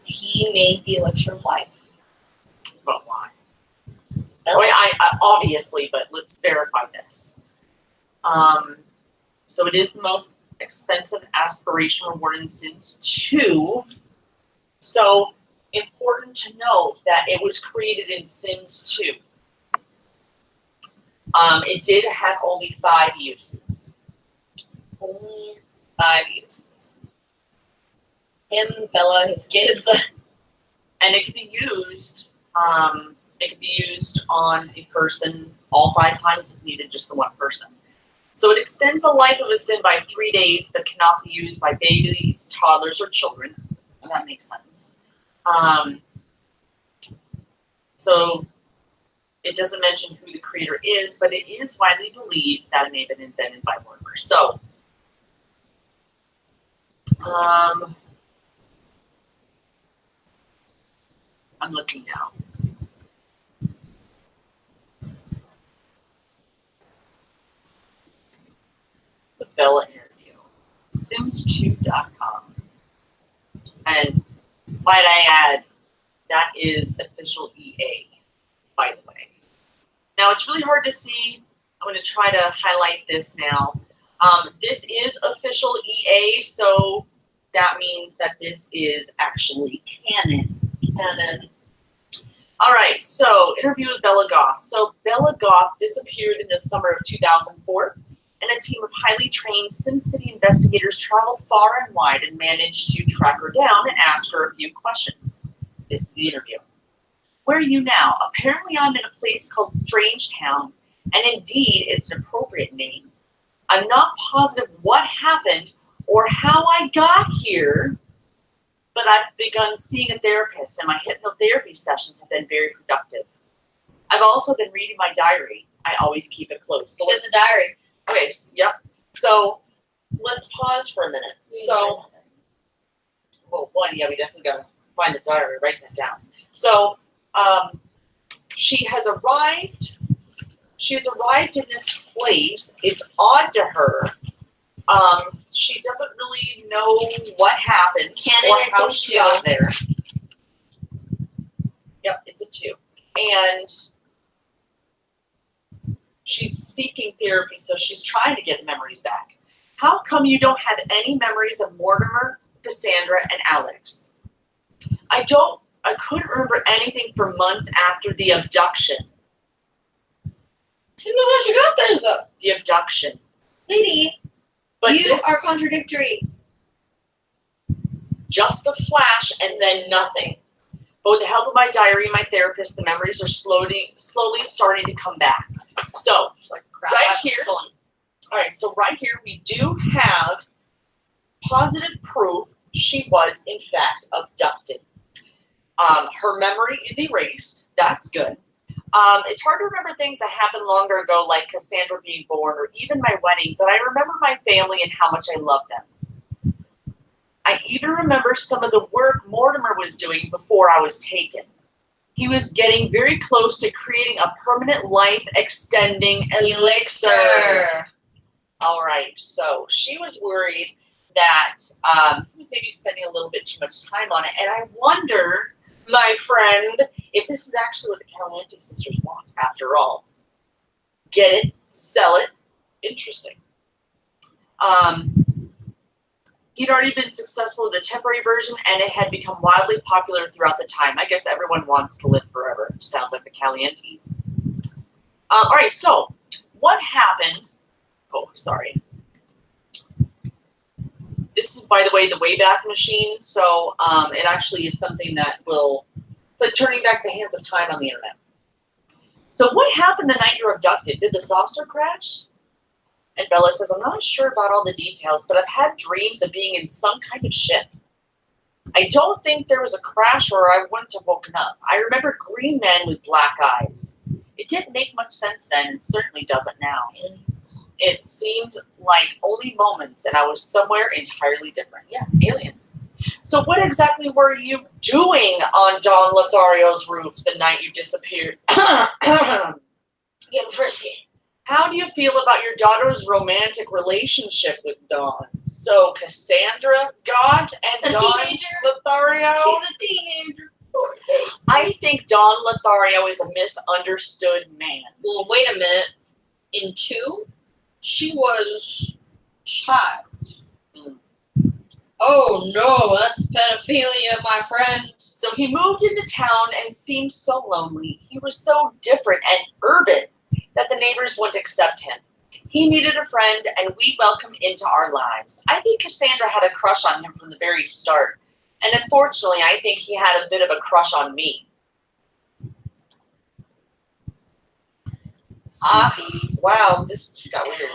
He made the elixir of life. But why? I mean, I obviously, but let's verify this. So it is the most expensive aspiration reward in Sims 2. So important to note that it was created in Sims 2. It did have only 5 uses. Only 5 uses. Him, Bella, his kids. And it could be used. It could be used on a person all 5 times if needed, just the one person. So it extends the life of a Sim by 3 days, but cannot be used by babies, toddlers, or children. And that makes sense. So it doesn't mention who the creator is, but it is widely believed that it may have been invented by Mortimer. So, I'm looking now. The Bella interview, Sims2.com. And might I add, that is official EA, by the way. Now, it's really hard to see. I'm going to try to highlight this now. This is official EA, so that means that this is actually canon. Canon. All right, so interview with Bella Goth. So Bella Goth disappeared in the summer of 2004, and a team of highly trained SimCity investigators traveled far and wide and managed to track her down and ask her a few questions. This is the interview. Where are you now? Apparently I'm in a place called Strange Town, and indeed it's an appropriate name. I'm not positive what happened or how I got here, but I've begun seeing a therapist, and my hypnotherapy sessions have been very productive. I've also been reading my diary. I always keep it close. So She has a diary. okay, yep. So let's pause for a minute. So, well, one, yeah, we definitely got to find the diary, write that down. So, she has arrived. She has arrived in this place. It's odd to her. She doesn't really know what happened or how she got there. Yep, it's a 2. And she's seeking therapy, so she's trying to get memories back. How come you don't have any memories of Mortimer, Cassandra, and Alex? I couldn't remember anything for months after the abduction. She know how she got there, though. The abduction. Lady, But you this, are contradictory. just a flash and then nothing. But with the help of my diary and my therapist, the memories are slowly starting to come back. So, Like crap. right here, all right, so right here we do have positive proof she was in fact abducted. Her memory is erased. That's good. It's hard to remember things that happened longer ago, like Cassandra being born or even my wedding, but I remember my family and how much I loved them. I even remember some of the work Mortimer was doing before I was taken. He was getting very close to creating a permanent life-extending elixir. All right, so she was worried that he was maybe spending a little bit too much time on it, and I wonder, my friend, if this is actually what the Caliente sisters want, after all. Get it, sell it, interesting. He'd already been successful with the temporary version, and it had become wildly popular throughout the time. I guess everyone wants to live forever. Sounds like the Calientes. All right, so what happened? Oh, sorry. This is, by the way, the Wayback Machine, so it actually is something that will, it's like turning back the hands of time on the internet. So what happened the night you were abducted? Did the saucer crash? And Bella says, I'm not sure about all the details, but I've had dreams of being in some kind of ship. I don't think there was a crash or I wouldn't have woken up. I remember green men with black eyes. It didn't make much sense then and certainly doesn't now. It seemed like only moments and I was somewhere entirely different. Yeah, aliens. So what exactly were you doing on Don Lothario's roof the night you disappeared? Getting frisky. How do you feel about your daughter's romantic relationship with Don? So Cassandra Goth and A Don teenager. Lothario? She's a teenager. I think Don Lothario is a misunderstood man. Well, wait a minute. In 2, she was child. Oh no, that's pedophilia, my friend. So he moved into town and seemed so lonely. He was so different and urban that the neighbors wouldn't accept him. He needed a friend, and we welcomed him into our lives. I think Cassandra had a crush on him from the very start. And unfortunately, I think he had a bit of a crush on me. Wow, this just got weird.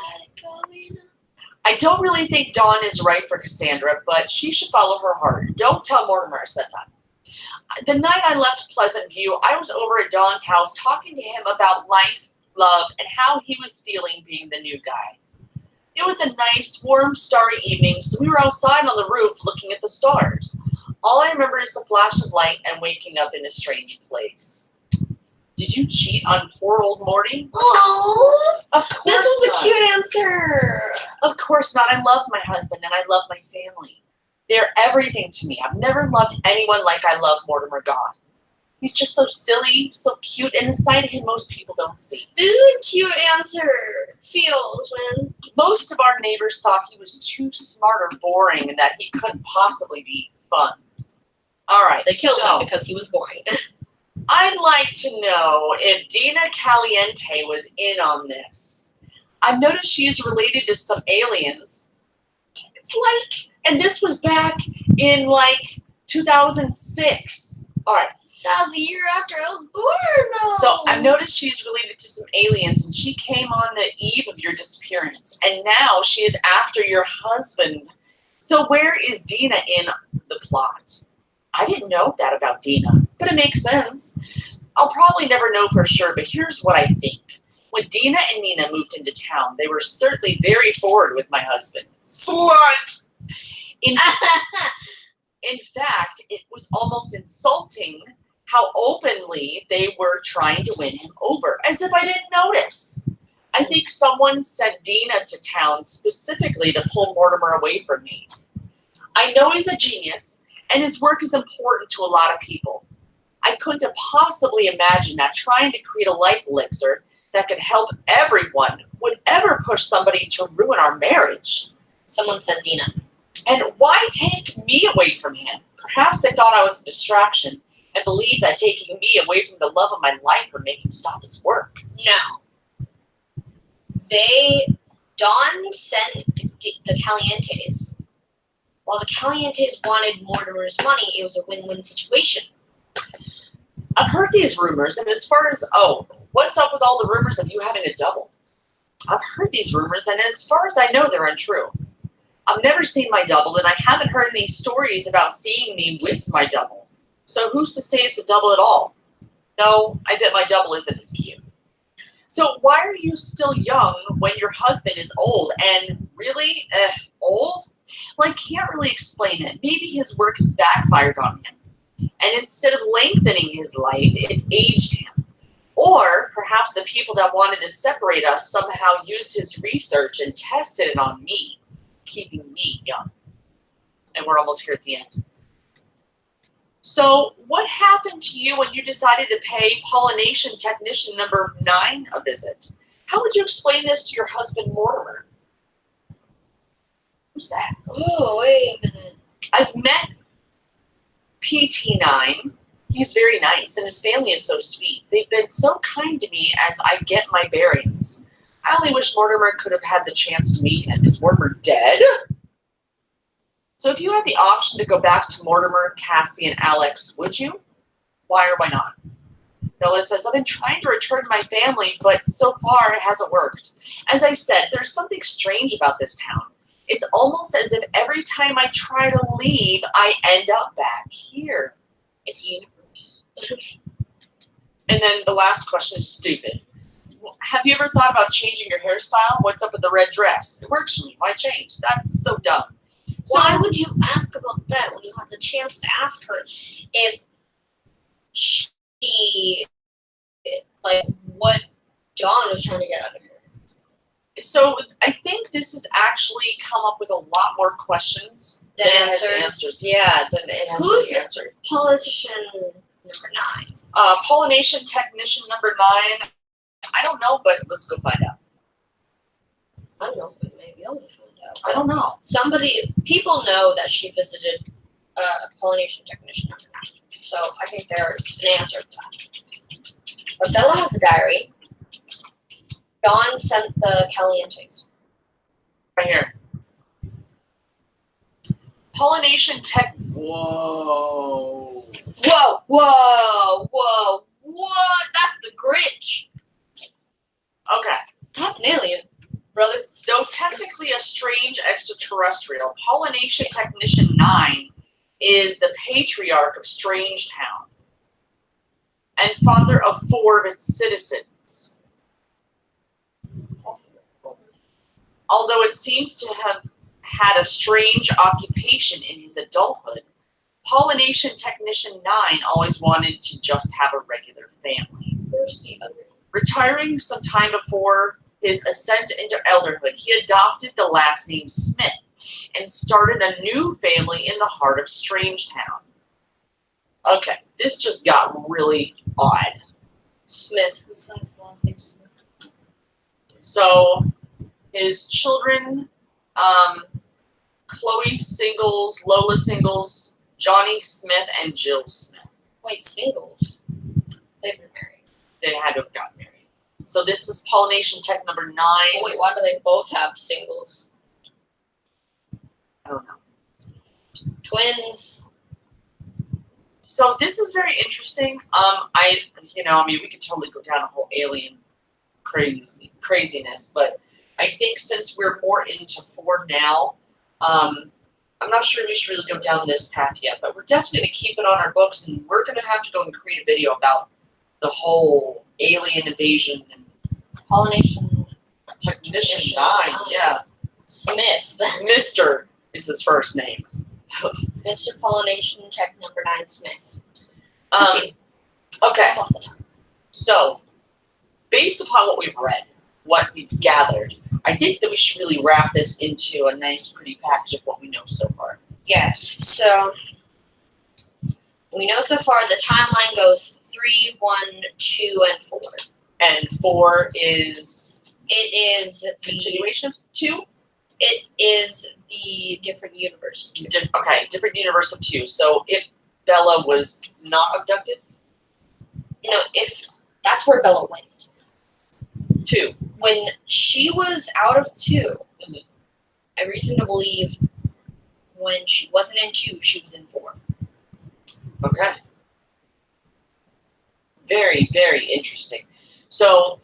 I don't really think Dawn is right for Cassandra, but she should follow her heart. Don't tell Mortimer I said that. The night I left Pleasant View, I was over at Dawn's house talking to him about life, love, and how he was feeling being the new guy. It was a nice, warm, starry evening, so we were outside on the roof looking at the stars. All I remember is the flash of light and waking up in a strange place. Did you cheat on poor old Morty? Oh, Of course this was not. a cute answer. Of course not. I love my husband and I love my family. They're everything to me. I've never loved anyone like I love Mortimer Goth. He's just so silly, so cute, and a side of him most people don't see. This is a cute answer. Feels, man. Most of our neighbors thought he was too smart or boring and that he couldn't possibly be fun. All right. They killed him because he was boring. I'd like to know if Dina Caliente was in on this. I've noticed she is related to some aliens. It's like, and this was back in like 2006. All right. That was the year after I was born, though. So I've noticed she's related to some aliens, and she came on the eve of your disappearance, and now she is after your husband. So where is Dina in the plot? I didn't know that about Dina, but it makes sense. I'll probably never know for sure, but here's what I think. When Dina and Nina moved into town, they were certainly very forward with my husband. Slut! In fact, it was almost insulting how openly they were trying to win him over, as if I didn't notice. I think someone sent Dina to town specifically to pull Mortimer away from me. I know he's a genius, and his work is important to a lot of people. I couldn't have possibly imagined that trying to create a life elixir that could help everyone would ever push somebody to ruin our marriage. Someone sent Dina. And why take me away from him? Perhaps they thought I was a distraction and believed that taking me away from the love of my life would make him stop his work. No. Don sent the Calientes. While the Calientes wanted Mortimer's money, it was a win-win situation. I've heard these rumors, and as far as, what's up with all the rumors of you having a double? I've heard these rumors, and as far as I know, they're untrue. I've never seen my double, and I haven't heard any stories about seeing me with my double. So who's to say it's a double at all? No, I bet my double isn't as cute. So why are you still young when your husband is old? And really, old? Well, I can't really explain it. Maybe his work has backfired on him. And instead of lengthening his life, it's aged him. Or perhaps the people that wanted to separate us somehow used his research and tested it on me, keeping me young. And we're almost here at the end. So what happened to you when you decided to pay pollination technician number 9 a visit? How would you explain this to your husband, Mortimer? Who's that? Oh, wait a minute. I've met PT9. He's very nice, and his family is so sweet. They've been so kind to me as I get my bearings. I only wish Mortimer could have had the chance to meet him. Is Mortimer dead? So if you had the option to go back to Mortimer, Cassie, and Alex, would you? Why or why not? Bella says, I've been trying to return to my family, but so far it hasn't worked. As I said, there's something strange about this town. It's almost as if every time I try to leave, I end up back here. It's universe. And then the last question is stupid. Have you ever thought about changing your hairstyle? What's up with the red dress? It works for me. Why change? That's so dumb. So why would you ask about that when you have the chance to ask her if she, like, what Dawn was trying to get out of her? So I think this has actually come up with a lot more questions than it has answers. Yeah, than it has Who's answered. Politician number 9? Pollination technician number 9. I don't know, but let's go find out. I don't know if we may be able to find out. I don't know. People know that she visited pollination technician number 9. So I think there's an answer to that. But Bella has a diary. Dawn sent the Calientes. Right here. Pollination tech. Whoa. Whoa, whoa, whoa, what? That's the Grinch. Okay. That's an alien, brother. Though technically a strange extraterrestrial, Pollination Technician 9 is the patriarch of Strangetown and father of 4 of its citizens. Although it seems to have had a strange occupation in his adulthood, Pollination Technician 9 always wanted to just have a regular family. Where's the other? Retiring some time before his ascent into elderhood, he adopted the last name Smith and started a new family in the heart of Strangetown. Okay, this just got really odd. Smith. Who's the last name? Smith. So his children, Chloe Singles, Lola Singles, Johnny Smith, and Jill Smith. Wait, singles? They've been married. They had to have gotten married. So this is pollination tech number 9. Oh, wait, why do they both have singles? I don't know. Twins. So this is very interesting. We could totally go down a whole alien craziness, but I think since we're more into 4 now, I'm not sure we should really go down this path yet, but we're definitely going to keep it on our books, and we're going to have to go and create a video about the whole alien invasion and Pollination technician 9. Yeah, Smith. Mr. is his first name. Mr. Pollination Tech number 9 Smith. Okay, That's off the top. so based upon what we've read, what we've gathered, I think that we should really wrap this into a nice, pretty package of what we know so far. Yes, so we know so far the timeline goes 3, 1, 2, and 4. And 4 is It is the continuation of 2? It is the different universe of 2. Okay, different universe of 2. So if Bella was not abducted, No, if that's where Bella went. 2. When she was out of 2, Mhm. I have reason to believe when she wasn't in 2, she was in 4. Okay. Very, very interesting. So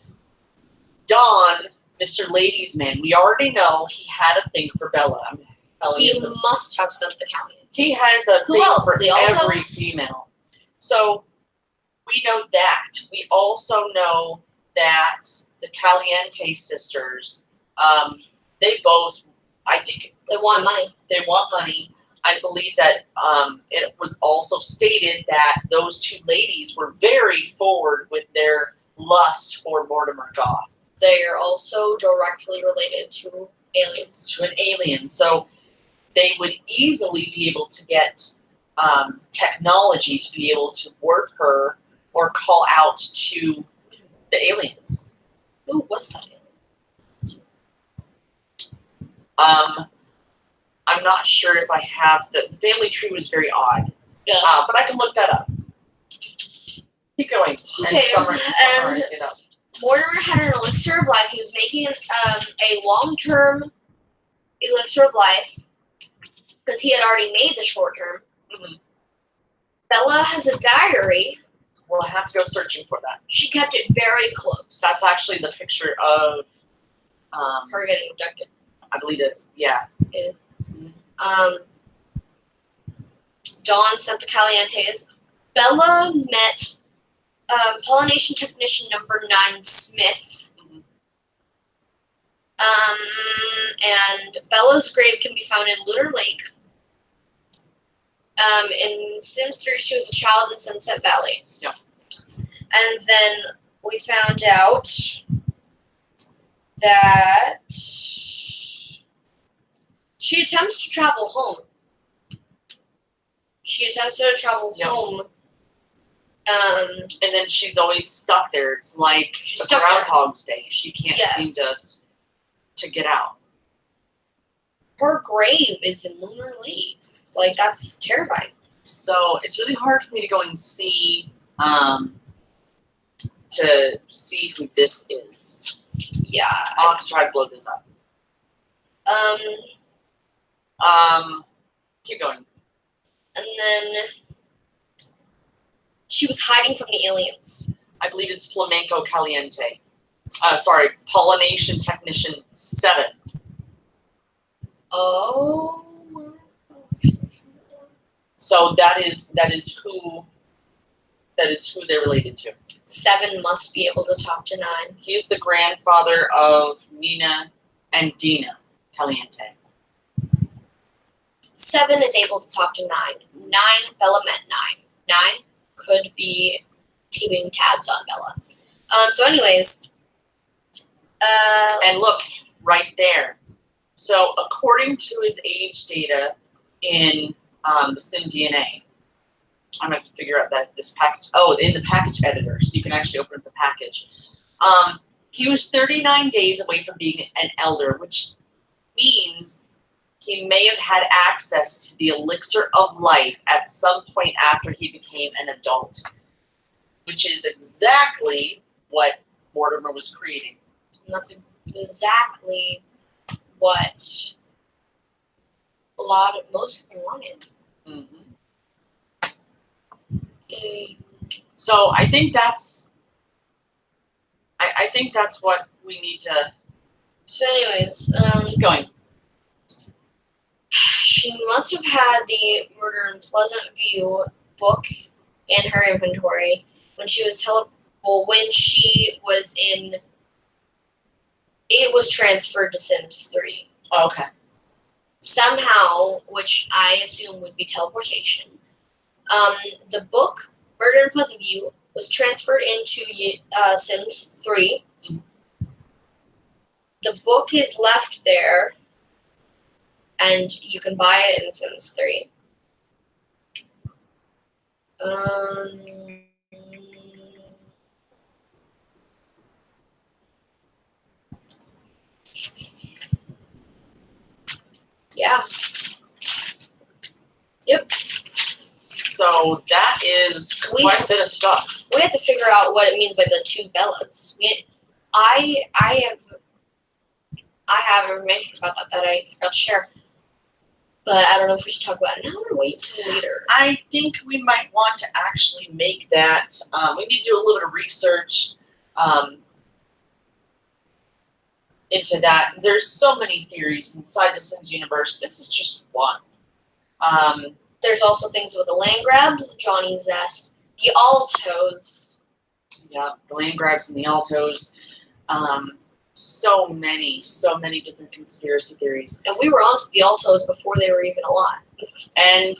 Don, Mr. Ladies Man, we already know he had a thing for Bella. I mean, Bella He is a- must have sent the Caliente. he has a Who thing else? for The every Altos? female. So we know that. We also know that the Caliente sisters, they both, I think, They want money. they want money. I believe that it was also stated that those 2 ladies were very forward with their lust for Mortimer Goth, They are also directly related to aliens. to an alien. So they would easily be able to get technology to be able to warp her or call out to the aliens. Who was that alien? I'm not sure if I have the family tree was very odd, Yeah. but I can look that up. Keep going and summarize it up. Mortimer had an elixir of life. He was making a long-term elixir of life because he had already made the short-term. Mhm. Bella has a diary. We'll have to go searching for that. She kept it very close. That's actually the picture of, her getting abducted. I believe it's, yeah. It is. Dawn sent the Calientes. Bella met pollination technician number 9 Smith. Mhm. And Bella's grave can be found in Lunar Lake. In Sims 3, she was a child in Sunset Valley. Yeah. And then we found out that she attempts to travel home. Yeah. home. And then she's always stuck there. It's like She's a stuck there. Groundhog's Day. She can't seem to get out. Her grave is in Lunar Lake. Like, that's terrifying. So it's really hard for me to go and see who this is. Yeah. I'll have to try to blow this up. Keep going. And then she was hiding from the aliens. I believe it's Flamenco Caliente. Pollination Technician 7. Oh. So that is who they're related to. 7 must be able to talk to 9. He is the grandfather of Nina and Dina Caliente. 7 is able to talk to 9. 9, Bella met 9. 9 could be keeping tabs on Bella. So anyways. And look, right there. So according to his age data in the Sim DNA, I'm gonna have to figure out that this package. Oh, in the package editor, so you can actually open up the package. He was 39 days away from being an elder, which means he may have had access to the elixir of life at some point after he became an adult, which is exactly what Mortimer was creating. And that's exactly what most people wanted. Mm-hmm. So I think that's what we need to. So, anyways, keep going. She must have had the Murder in Pleasant View book in her inventory when she was when she was in. It was transferred to Sims 3. Oh, okay. Somehow, which I assume would be teleportation. The book, Murder in Pleasant View, was transferred into Sims 3. The book is left there, and you can buy it in Sims 3. Yeah. Yep. So that is quite a bit of stuff. We have to figure out what it means by the two Bellas. I have information about that I forgot to share. But I don't know if we should talk about it now or wait till later. I think we might want to actually make that. We need to do a little bit of research into that. There's so many theories inside the Sims universe. This is just one. There's also things with the land grabs, Johnny Zest, the Altos. Yeah, the land grabs and the Altos. So many different conspiracy theories. And we were onto the Altos before they were even alive. And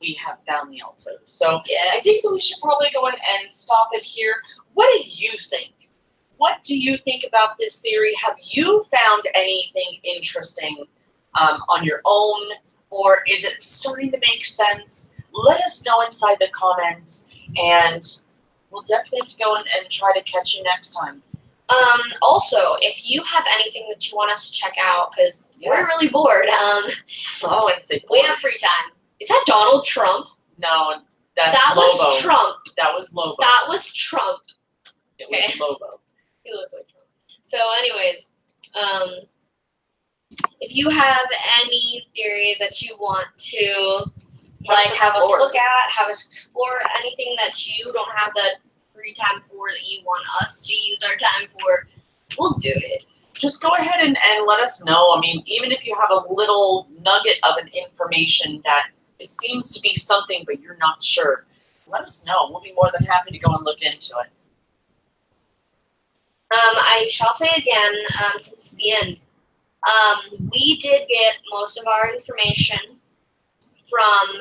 we have found the Altos. So yes. I think that we should probably go in and stop it here. What do you think? What do you think about this theory? Have you found anything interesting on your own? Or is it starting to make sense? Let us know inside the comments. And we'll definitely have to go in and try to catch you next time. Also, if you have anything that you want us to check out, because we're really bored, we have free time. Is that Donald Trump? No, that's that Lobo. Was Trump. That was Lobo. That was Trump. It was Lobo. He looked like Trump. So, anyways, if you have any theories that you want to have us look at, have us explore, anything that you don't have the free time for that you want us to use our time for, we'll do it. Just go ahead and let us know. I mean, even if you have a little nugget of an information that it seems to be something but you're not sure, let us know. We'll be more than happy to go and look into it. I shall say again, since it's the end, we did get most of our information from,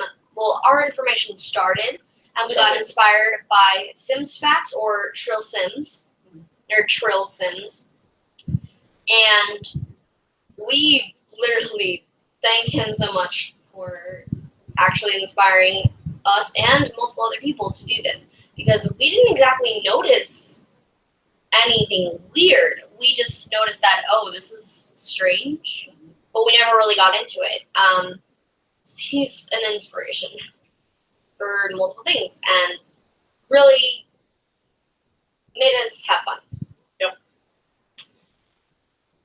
our information started, and we got inspired by Sims Facts or Trill Sims, or Trill Sims, and we literally thank him so much for actually inspiring us and multiple other people to do this, because we didn't exactly notice anything weird. We just noticed that, oh, this is strange, but we never really got into it. He's an inspiration for multiple things and really made us have fun. Yep.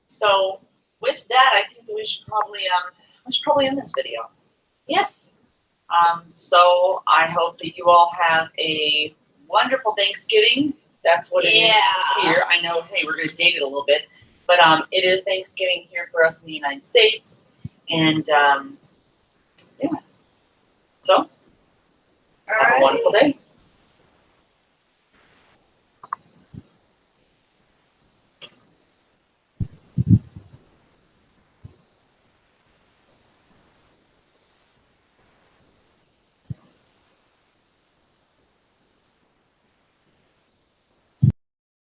So with that, I think that we should probably end this video. Yes. So I hope that you all have a wonderful Thanksgiving. That's what it is here. I know, hey, we're going to date it a little bit, but it is Thanksgiving here for us in the United States. And, yeah. So, have a wonderful day.